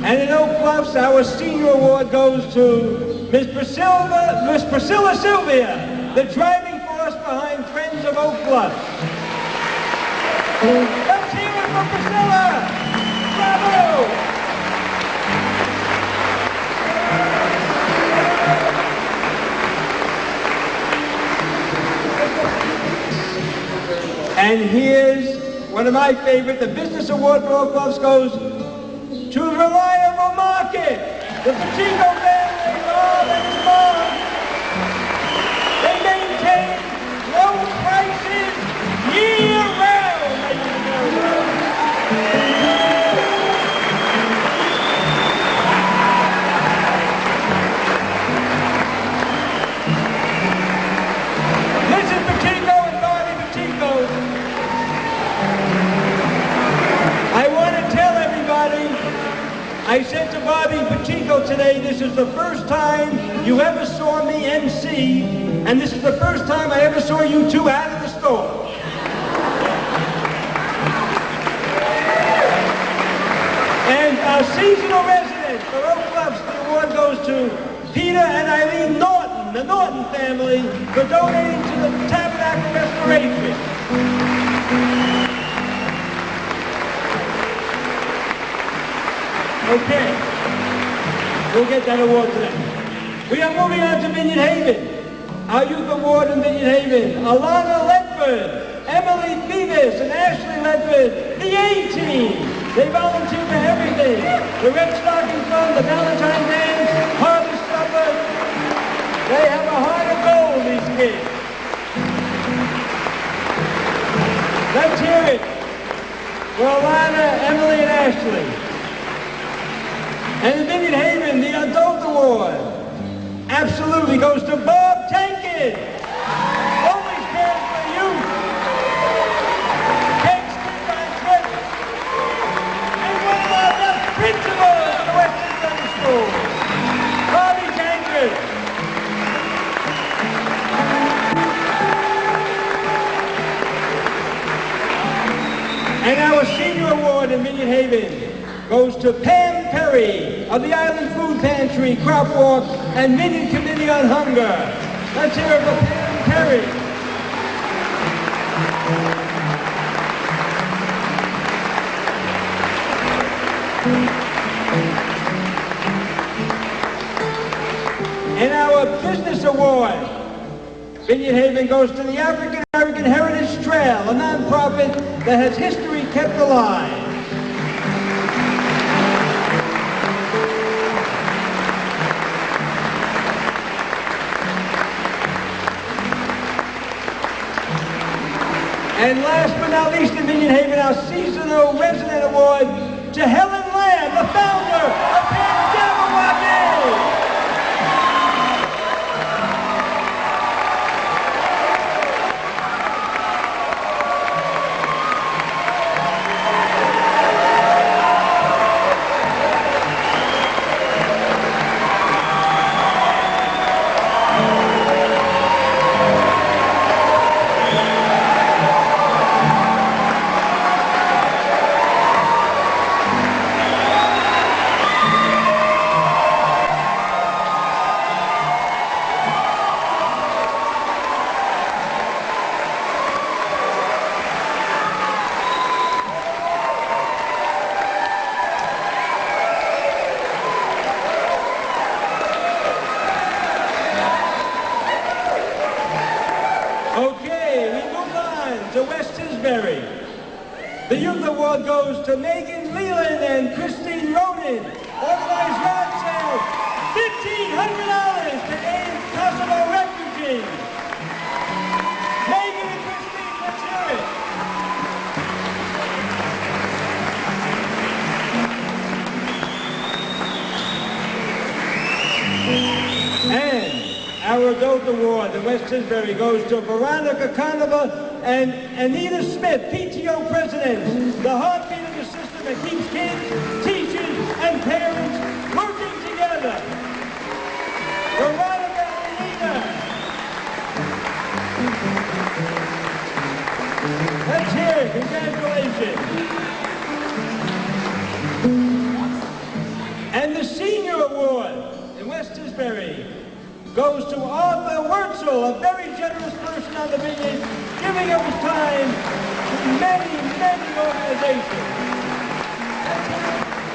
B: And in Oak Bluffs, our senior award goes to Miss Priscilla Sylvia, the driving force behind Friends of Oak Bluffs. Let's hear it for Priscilla! Bravo! And here's one of my favorite, the business award for Oak Bluffs goes to the Reliable Market, the Pacheco family, Rob and his mom. They maintain low prices year-round, ladies and gentlemen. Mrs. Pacheco and Bobby Pacheco, I want to tell everybody, I said to Bobby Pacheco today, this is the first time you ever saw me MC, and this is the first time I ever saw you two out of the store. And our seasonal resident for Oak Bluffs, the award goes to Peter and Eileen Norton, the Norton family, for donating to the Tabernacle Restoration. Okay, we'll get that award today. We are moving on to Vineyard Haven. Our youth award in Vineyard Haven, Alana Ledford, Emily Beavis, and Ashley Ledford, the A-Team. They volunteer for everything. The Red Stocking Fund, the Valentine Dance, Harvest Supper. They have a heart of gold, these kids. Let's hear it for Alana, Emily, and Ashley. And in Vineyard Haven, the Adult Award absolutely goes to Bob Tankard. Always cares for you. Takes kids on trips. And one of our best principals in the Western Sunday School, Bobby Tankard. And our senior award in Vineyard Haven goes to Pam Perry of the Island Food Pantry, Crop Walk, and Vineyard Committee on Hunger. Let's hear it for Pam Perry. And our business award, Vineyard Haven, goes to the African American Heritage Trail, a nonprofit that has history kept alive. And last but not least in Vineyard Haven, our seasonal resident award to Helen Lamb, the founder of Camp Jabberwocky. The Youth Award goes to Megan Leland and Christine Ronan. Organized yard sale, $1,500 to aid Kosovo refugees. Megan and Christine, let's hear it. And our Adult Award, the West Tisbury, goes to Veronica Conover and Anita Smith, PTO presidents, the heartbeat of the system that keeps kids, teachers, and parents working together. Veronica and Anita. Let's hear it. Congratulations. And the Senior Award in West Tisbury goes to Arthur Wurzel, a very generous person on the Vineyard, giving of his time to many, many organizations.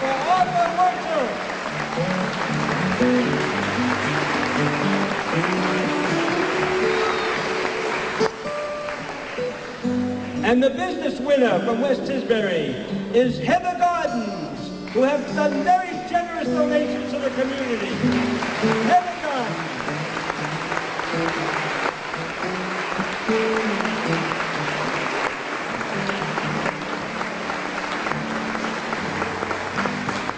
B: For Arthur Wurzel. And the business winner from West Tisbury is Heather Gardens, who have done very generous donations to the community. Heather Gardens.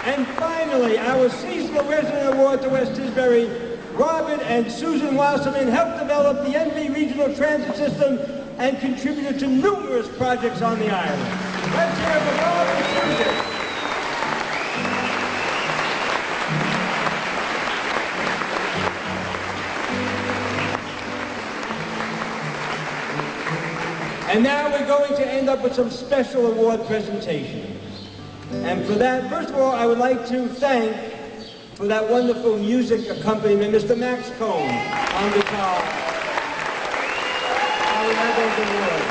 B: And finally, our seasonal resident award to West Tisbury, Robert and Susan Wasserman helped develop the NV Regional Transit System and contributed to numerous projects on the island. Let's hear it for Bob and Susan. And now we're going to end up with some special award presentations. And for that, first of all, I would like to thank, for that wonderful music accompaniment, Mr. Max Cohn on guitar. I would have those awards.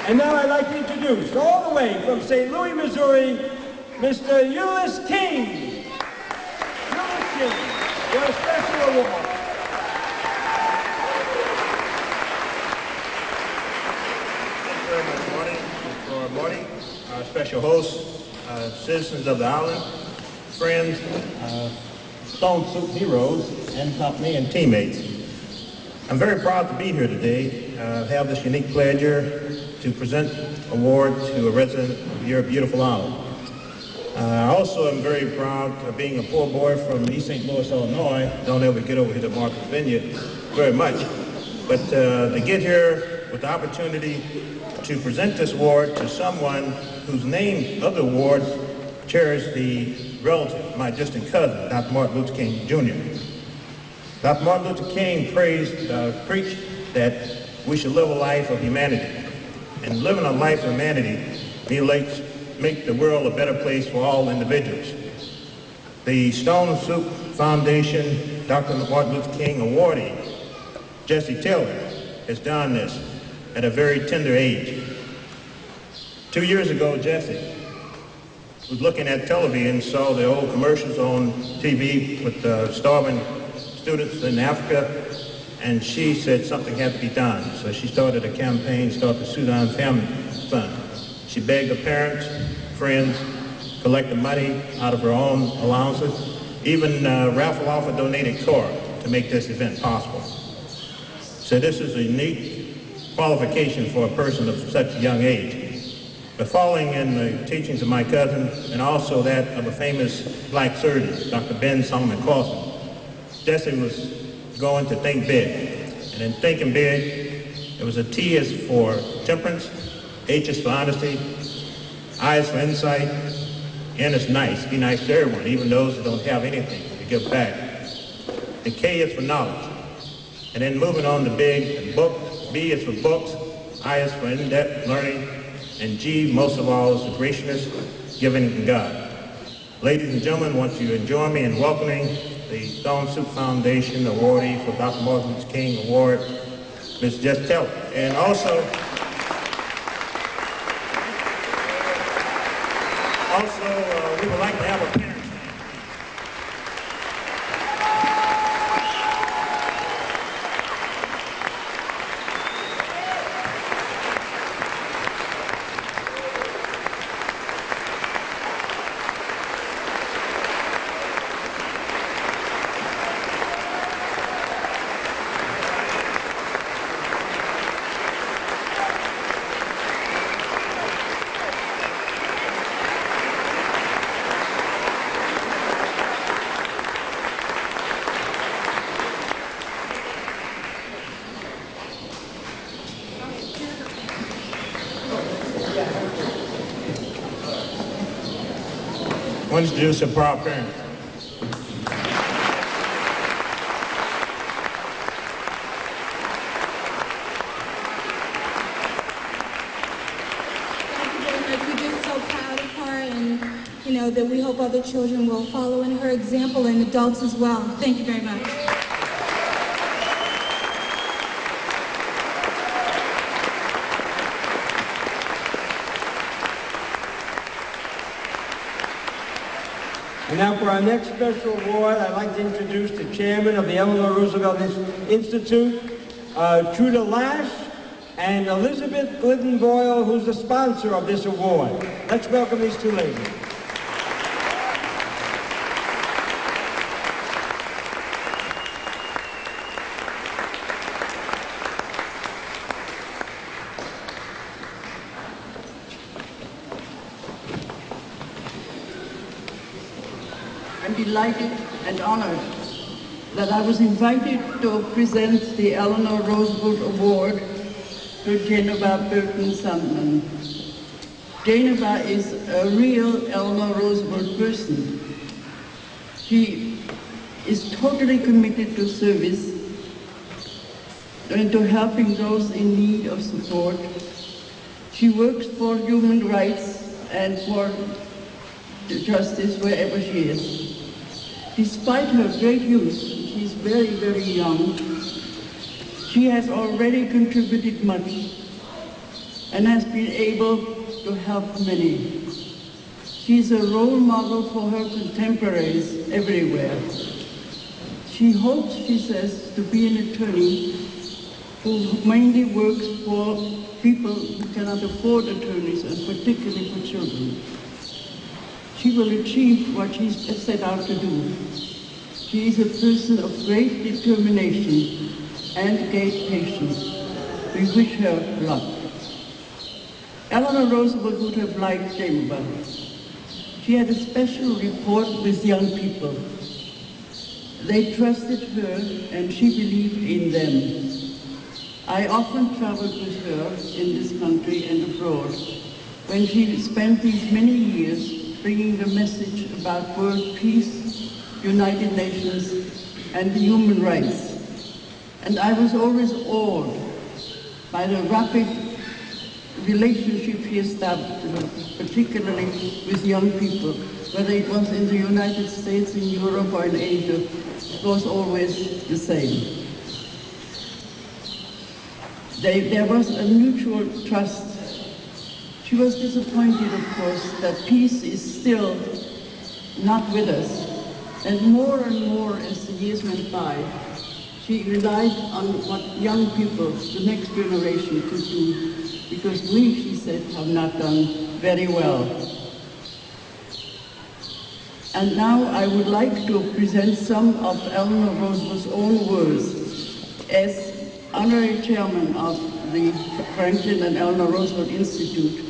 B: And now I'd like to introduce, all the way from St. Louis, Missouri, Mr. Euless King. Euless King, for a special award.
O: Morning, our special hosts, citizens of the island, friends, Stone Soup heroes, and company and teammates. I'm very proud to be here today. I have this unique pleasure to present award to a resident of your beautiful island. I also am very proud of being a poor boy from East St. Louis, Illinois. Don't ever get over here to Martha's Vineyard very much. But to get here with the opportunity to present this award to someone whose name of the award cherishes the relative, my distant cousin, Dr. Martin Luther King Jr. Dr. Martin Luther King preached that we should live a life of humanity. And living a life of humanity make the world a better place for all individuals. The Stone Soup Foundation, Dr. Martin Luther King awardee, Jesse Taylor, has done this at a very tender age. 2 years ago, Jesse was looking at television, saw the old commercials on TV with starving students in Africa, and she said something had to be done. So she started a campaign, started the Sudan Family Fund. She begged her parents, friends, collected money out of her own allowances, even raffled off a donated car to make this event possible. So this is a unique qualification for a person of such a young age. But following in the teachings of my cousin and also that of a famous black surgeon, Dr. Ben Solomon Coffin, Jesse was going to think big. And in thinking big, it was a T is for temperance, H is for honesty, I is for insight, N is nice. Be nice to everyone, even those who don't have anything to give back. The K is for knowledge. And then moving on to big, book, B is for books, I is for in-depth learning, and G, most of all, is for graciousness, giving to God. Ladies and gentlemen, I want you to join me in welcoming the Stone Soup Foundation awardee for Dr. Martin Luther King Award, Ms. Jess Taylor. And also, we would like to have a parent. I want to introduce a proud parent.
P: That we hope other children will follow in her example and adults as well. Thank you very much.
B: And now for our next special award, I'd like to introduce the chairman of the Eleanor Roosevelt Institute, Truda Lash, and Elizabeth Glidden Boyle, who's the sponsor of this award. Let's welcome these two ladies.
Q: I'm delighted and honored that I was invited to present the Eleanor Roosevelt Award to Geneva Burton Sandman. Geneva is a real Eleanor Roosevelt person. She is totally committed to service and to helping those in need of support. She works for human rights and for justice wherever she is. Despite her great youth, she's very, very young, she has already contributed much and has been able to help many. She's a role model for her contemporaries everywhere. She hopes, she says, to be an attorney who mainly works for people who cannot afford attorneys, and particularly for children. She will achieve what she's set out to do. She is a person of great determination and great patience. We wish her luck. Eleanor Roosevelt would have liked Geneva. She had a special rapport with young people. They trusted her and she believed in them. I often traveled with her in this country and abroad when she spent these many years bringing the message about world peace, United Nations, and human rights. And I was always awed by the rapid relationship she established, particularly with young people, whether it was in the United States, in Europe, or in Asia. It was always the same. There was a mutual trust. She was disappointed, of course, that peace is still not with us. And more as the years went by, she relied on what young people, the next generation, could do, because we, she said, have not done very well. And now I would like to present some of Eleanor Roosevelt's own words as honorary chairman of the Franklin and Eleanor Roosevelt Institute.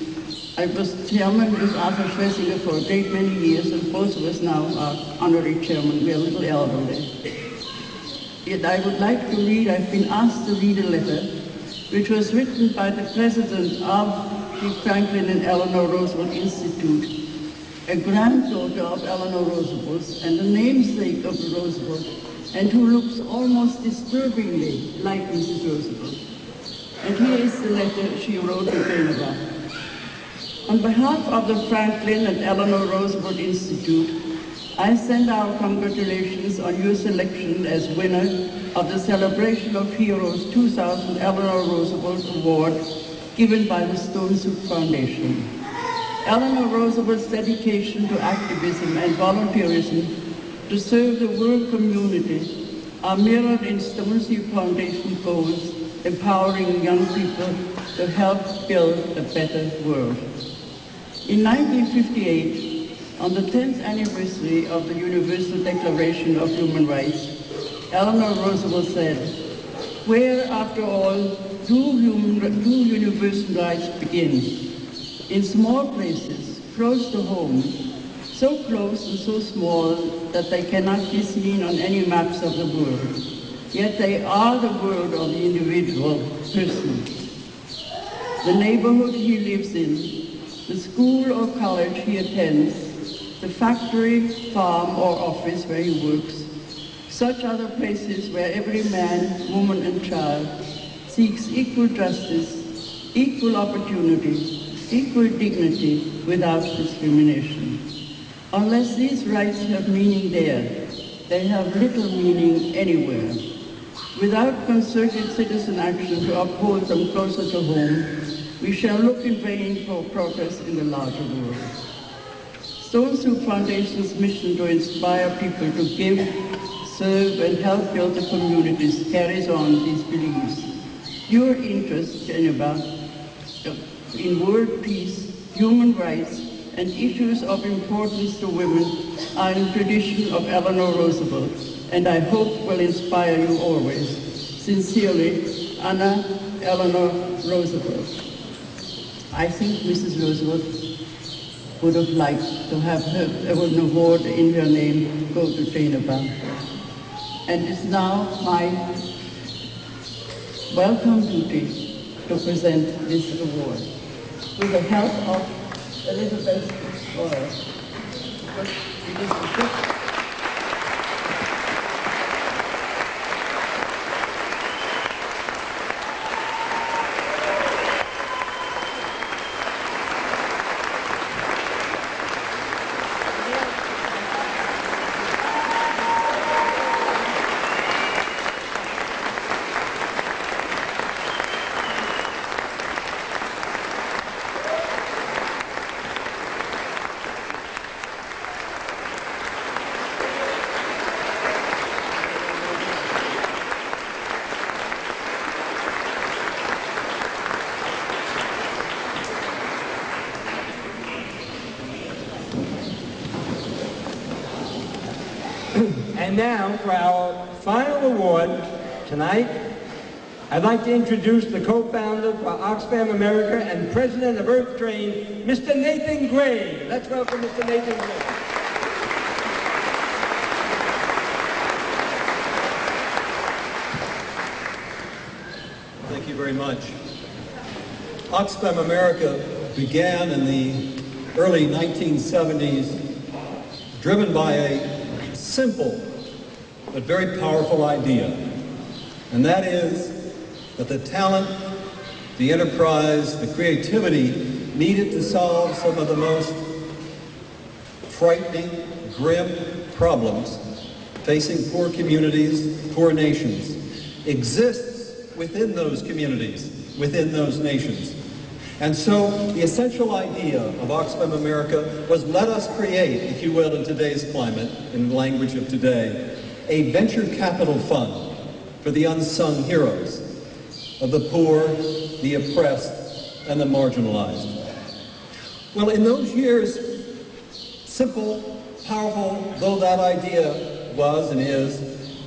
Q: I was chairman with Arthur Schlesinger for a great many years, and both of us now are honorary chairman. We are a little elderly. Yet I would like to read, I've been asked to read a letter which was written by the president of the Franklin and Eleanor Roosevelt Institute, a granddaughter of Eleanor Roosevelt and the namesake of Roosevelt, and who looks almost disturbingly like Mrs. Roosevelt. And here is the letter she wrote to Geneva. On behalf of the Franklin and Eleanor Roosevelt Institute, I send our congratulations on your selection as winner of the Celebration of Heroes 2000 Eleanor Roosevelt Award given by the Stone Soup Foundation. Eleanor Roosevelt's dedication to activism and volunteerism to serve the world community are mirrored in Stone Soup Foundation goals, empowering young people to help build a better world. In 1958, on the 10th anniversary of the Universal Declaration of Human Rights, Eleanor Roosevelt said, "Where, after all, do universal rights begin? In small places, close to home, so close and so small that they cannot be seen on any maps of the world. Yet they are the world of the individual person. The neighborhood he lives in, the school or college he attends, the factory, farm, or office where he works. Such are the places where every man, woman, and child seeks equal justice, equal opportunity, equal dignity without discrimination. Unless these rights have meaning there, they have little meaning anywhere. Without concerted citizen action to uphold them closer to home, we shall look in vain for progress in the larger world." Stone Soup Foundation's mission to inspire people to give, serve, and help build the communities carries on these beliefs. Your interest, Geneva, in world peace, human rights, and issues of importance to women are in the tradition of Eleanor Roosevelt, and I hope will inspire you always. Sincerely, Anna Eleanor Roosevelt. I think Mrs. Roosevelt would have liked to have an award in her name go to Geneva. And it's now my welcome duty to present this award with the help of Elizabeth Oil.
B: And now, for our final award tonight, I'd like to introduce the co-founder for Oxfam America and president of Earth Train, Mr. Nathan Gray. Let's welcome Mr. Nathan Gray.
R: Thank you very much. Oxfam America began in the early 1970s, driven by a simple but very powerful idea, and that is that the talent, the enterprise, the creativity needed to solve some of the most frightening, grim problems facing poor communities, poor nations, exists within those communities, within those nations. And so the essential idea of Oxfam America was, let us create, if you will, in today's climate, in the language of today, a venture capital fund for the unsung heroes of the poor, the oppressed, and the marginalized. Well, in those years, simple, powerful though that idea was and is,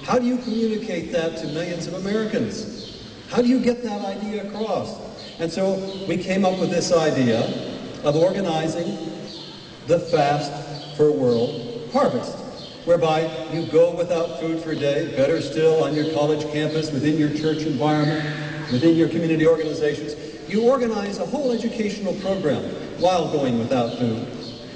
R: how do you communicate that to millions of Americans? How do you get that idea across? And so we came up with this idea of organizing the Fast for World Harvest, whereby you go without food for a day, better still on your college campus, within your church environment, within your community organizations. You organize a whole educational program while going without food.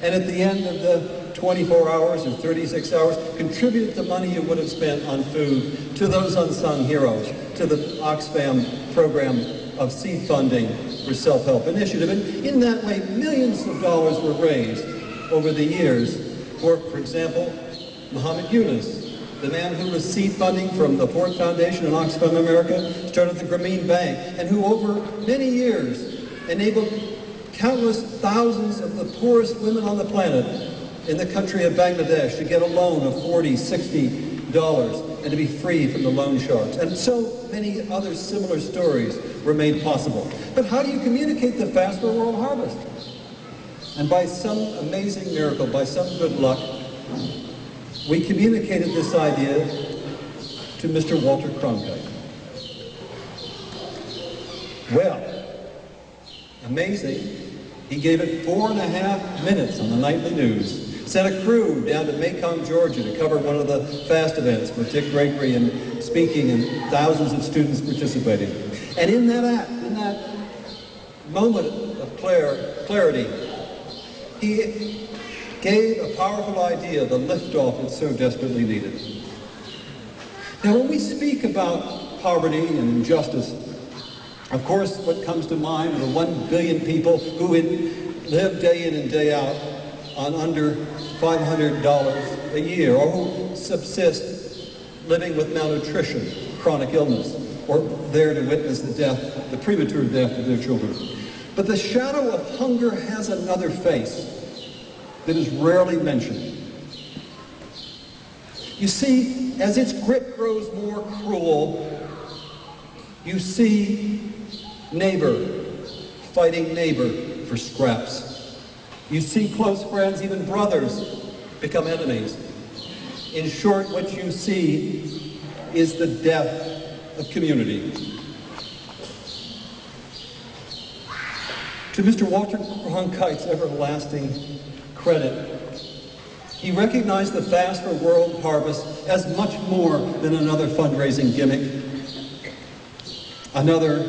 R: And at the end of the 24 hours or 36 hours, contribute the money you would have spent on food to those unsung heroes, to the Oxfam program of seed funding for self-help initiative. And in that way, millions of dollars were raised over the years for example, Muhammad Yunus, the man who received funding from the Ford Foundation and Oxfam America, started the Grameen Bank, and who over many years enabled countless thousands of the poorest women on the planet in the country of Bangladesh to get a loan of $40, $60 and to be free from the loan sharks. And so many other similar stories were made possible. But how do you communicate the Fast for World Harvest? And by some amazing miracle, by some good luck, we communicated this idea to Mr. Walter Cronkite. Well, amazing, he gave it 4.5 minutes on the nightly news. Sent a crew down to Macon, Georgia to cover one of the fast events with Dick Gregory and speaking and thousands of students participating. And in that act, in that moment of clarity, he gave a powerful idea, the liftoff that's so desperately needed. Now, when we speak about poverty and injustice, of course, what comes to mind are the 1 billion people who live day in and day out on under $500 a year, or who subsist living with malnutrition, chronic illness, or there to witness the premature death of their children. But the shadow of hunger has another face that is rarely mentioned. You see, as its grip grows more cruel, you see neighbor fighting neighbor for scraps. You see close friends, even brothers, become enemies. In short, what you see is the death of community. To Mr. Walter Cronkite's everlasting credit, he recognized the Fast for World Harvest as much more than another fundraising gimmick, another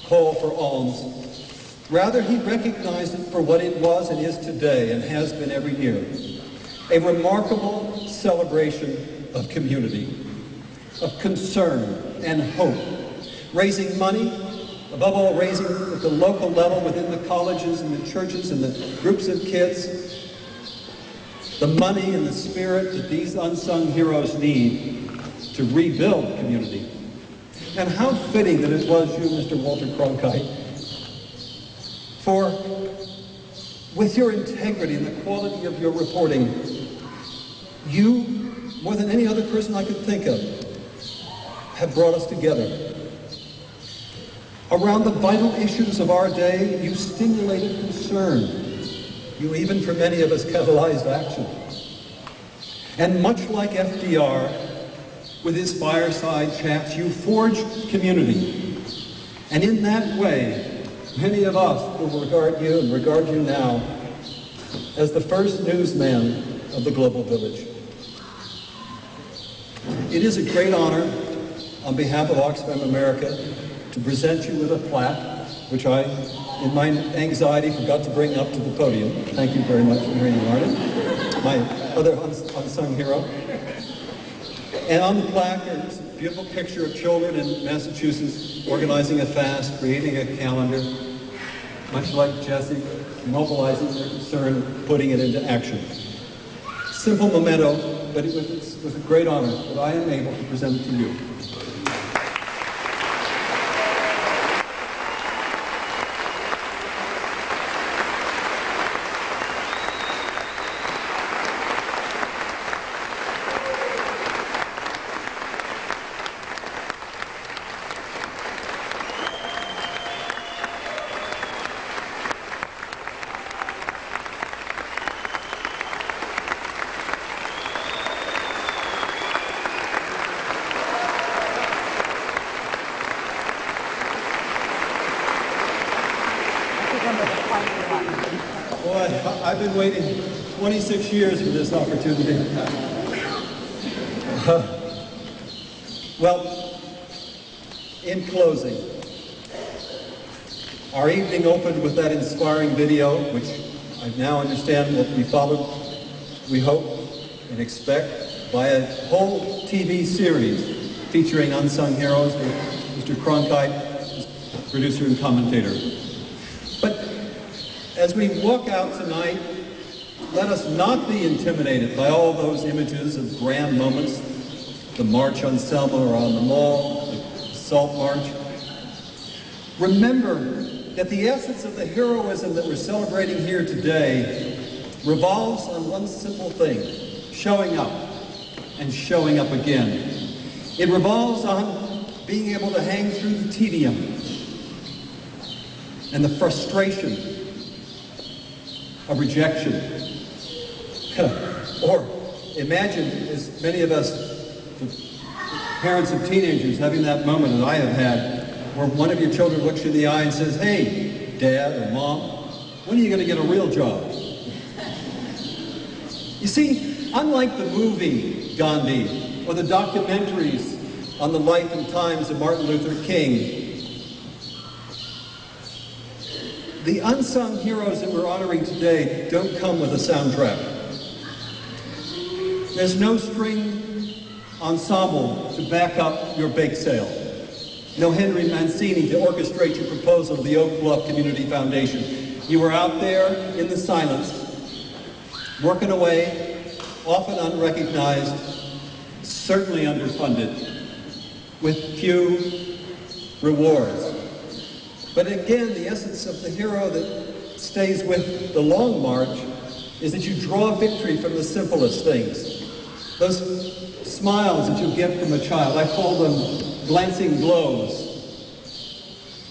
R: call for alms. Rather, he recognized it for what it was and is today and has been every year, a remarkable celebration of community, of concern and hope, raising money, above all raising at the local level within the colleges and the churches and the groups of kids, the money and the spirit that these unsung heroes need to rebuild community. And how fitting that it was you, Mr. Walter Cronkite, for with your integrity and the quality of your reporting, you, more than any other person I could think of, have brought us together. Around the vital issues of our day, you stimulated concern. You even, for many of us, catalyzed action. And much like FDR, with his fireside chats, you forged community. And in that way, many of us will regard you and regard you now as the first newsman of the global village. It is a great honor, on behalf of Oxfam America, to present you with a plaque, which I, in my anxiety, forgot to bring up to the podium. Thank you very much, Mary Martin, my other unsung hero. And on the plaque, there's a beautiful picture of children in Massachusetts organizing a fast, creating a calendar, much like Jesse, mobilizing their concern, putting it into action. Simple memento, but it was a great honor that I am able to present it to you. Boy, I've been waiting 26 years for this opportunity. Well, in closing, our evening opened with that inspiring video, which I now understand will be followed, we hope and expect, by a whole TV series featuring unsung heroes with Mr. Cronkite, producer and commentator. But as we walk out tonight, let us not be intimidated by all those images of grand moments, the March on Selma or on the Mall, the Salt March. Remember that the essence of the heroism that we're celebrating here today revolves on one simple thing: showing up and showing up again. It revolves on being able to hang through the tedium and the frustration of rejection. Or imagine, as many of us, the parents of teenagers, having that moment that I have had, where one of your children looks you in the eye and says, "Hey, Dad or Mom, when are you going to get a real job?" You see, unlike the movie Gandhi or the documentaries on the life and times of Martin Luther King, the unsung heroes that we're honoring today don't come with a soundtrack. There's no string ensemble to back up your bake sale. No Henry Mancini to orchestrate your proposal to the Oak Bluff Community Foundation. You were out there in the silence, working away, often unrecognized, certainly underfunded, with few rewards. But again, the essence of the hero that stays with the long march is that you draw victory from the simplest things. Those smiles that you get from a child, I call them glancing blows.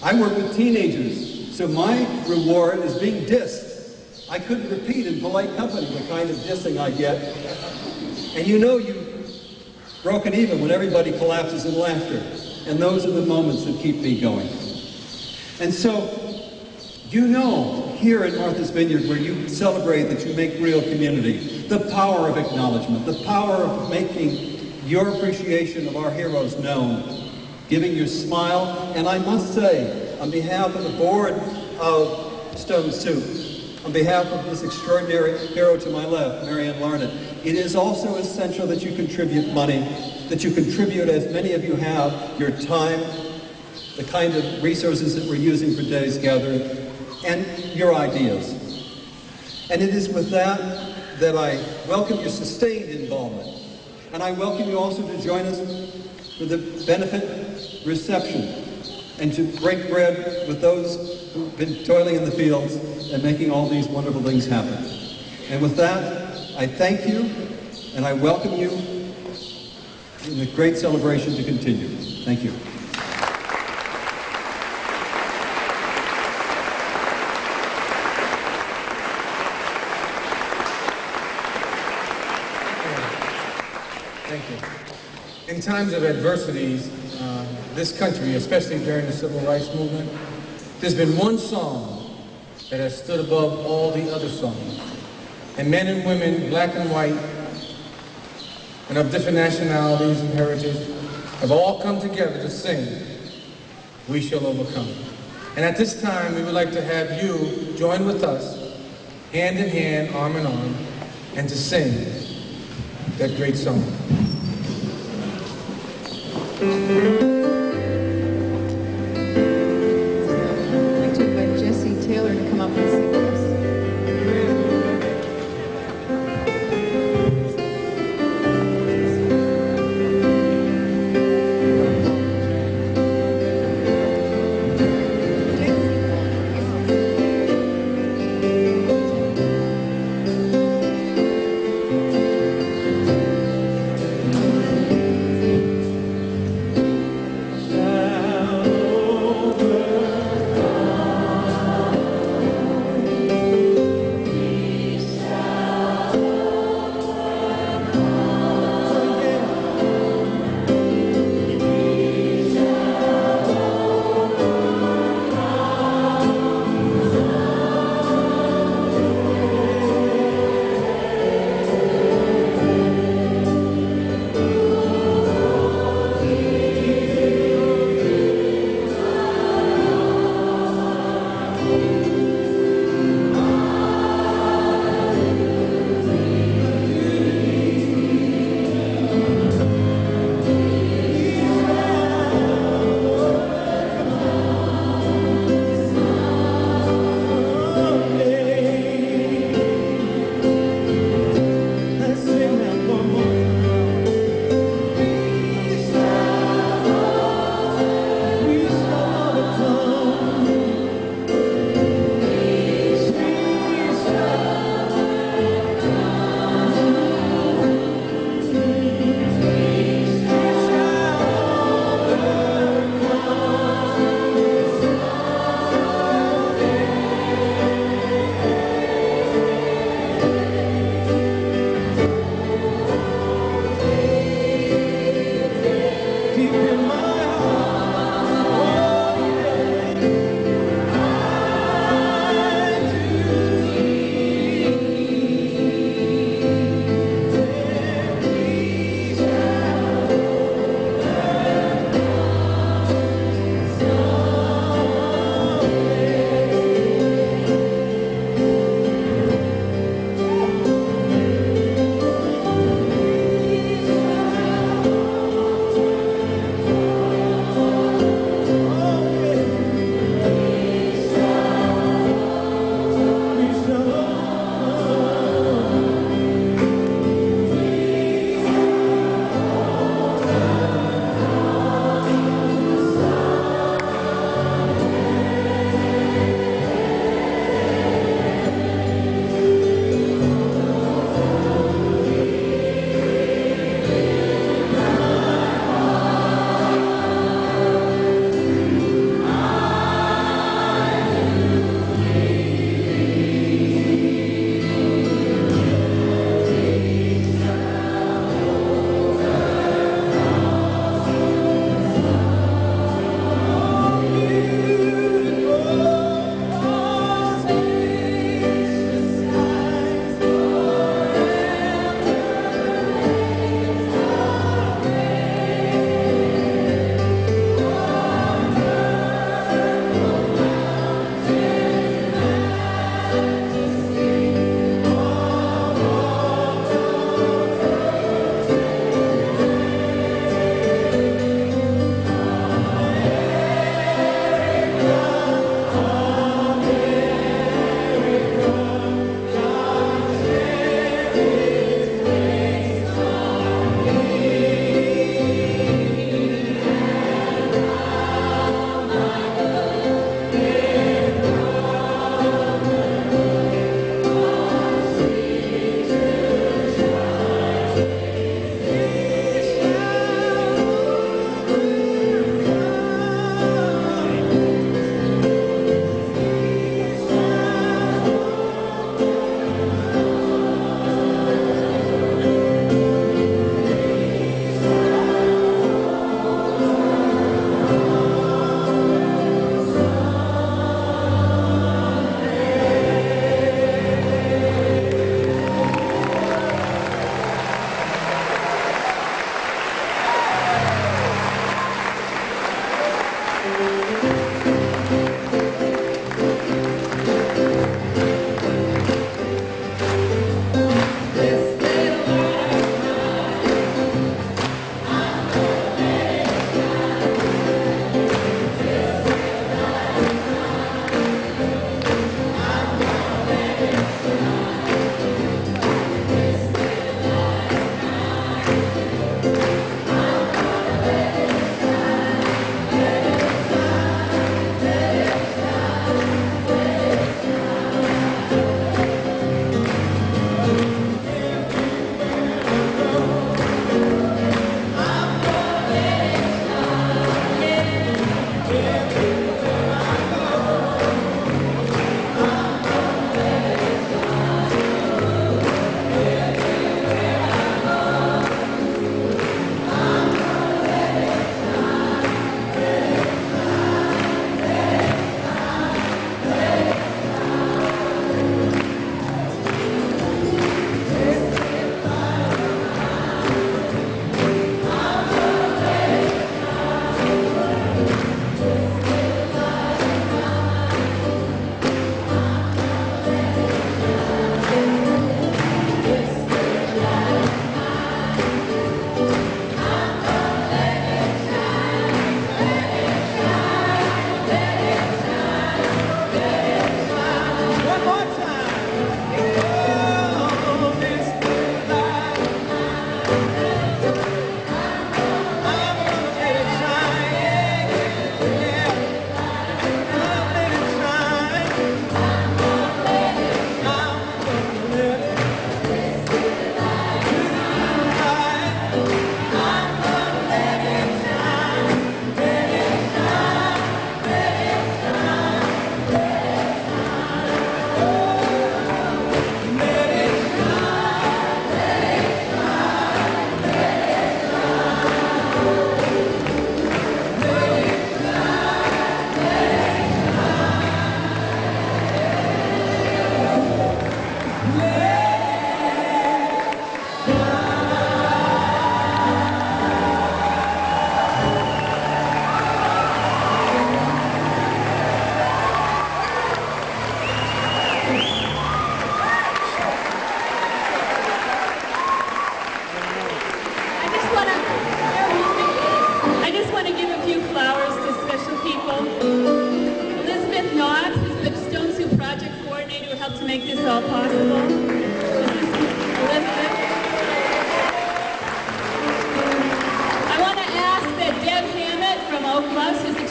R: I work with teenagers, so my reward is being dissed. I couldn't repeat in polite company the kind of dissing I get. And you know you've broken even when everybody collapses in laughter. And those are the moments that keep me going. And so, you know, here at Martha's Vineyard, where you celebrate that you make real community, the power of acknowledgement, the power of making your appreciation of our heroes known, giving your smile, and I must say, on behalf of the board of Stone Soup, on behalf of this extraordinary hero to my left, Marianne Larnett, it is also essential that you contribute money, that you contribute, as many of you have, your time, the kind of resources that we're using for today's gathering, and your ideas. And it is with that that I welcome your sustained involvement. And I welcome you also to join us for the benefit reception and to break bread with those who've been toiling in the fields and making all these wonderful things happen. And with that, I thank you and I welcome you in the great celebration to continue. Thank you.
A: Thank you. In times of adversities, this country, especially during the Civil Rights Movement, there's been one song that has stood above all the other songs. And men and women, black and white, and of different nationalities and heritage, have all come together to sing, "We Shall Overcome." And at this time, we would like to have you join with us, hand in hand, arm in arm, and to sing that great song.
S: I'd like to invite Jesse Taylor to come up and sing with us.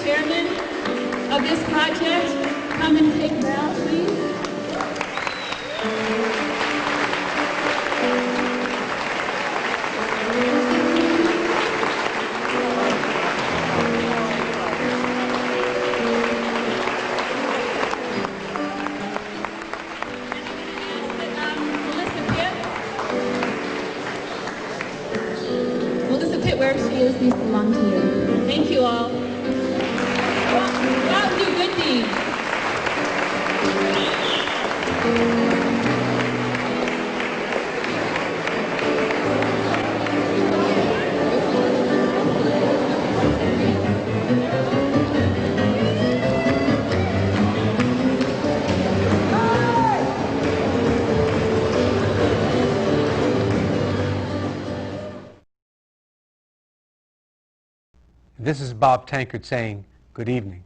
T: chairman of this project come and take a bow, please?
P: Where she is, these belong to you.
T: Thank you all. Y'all do good deeds.
U: This is Bob Tankard saying good evening.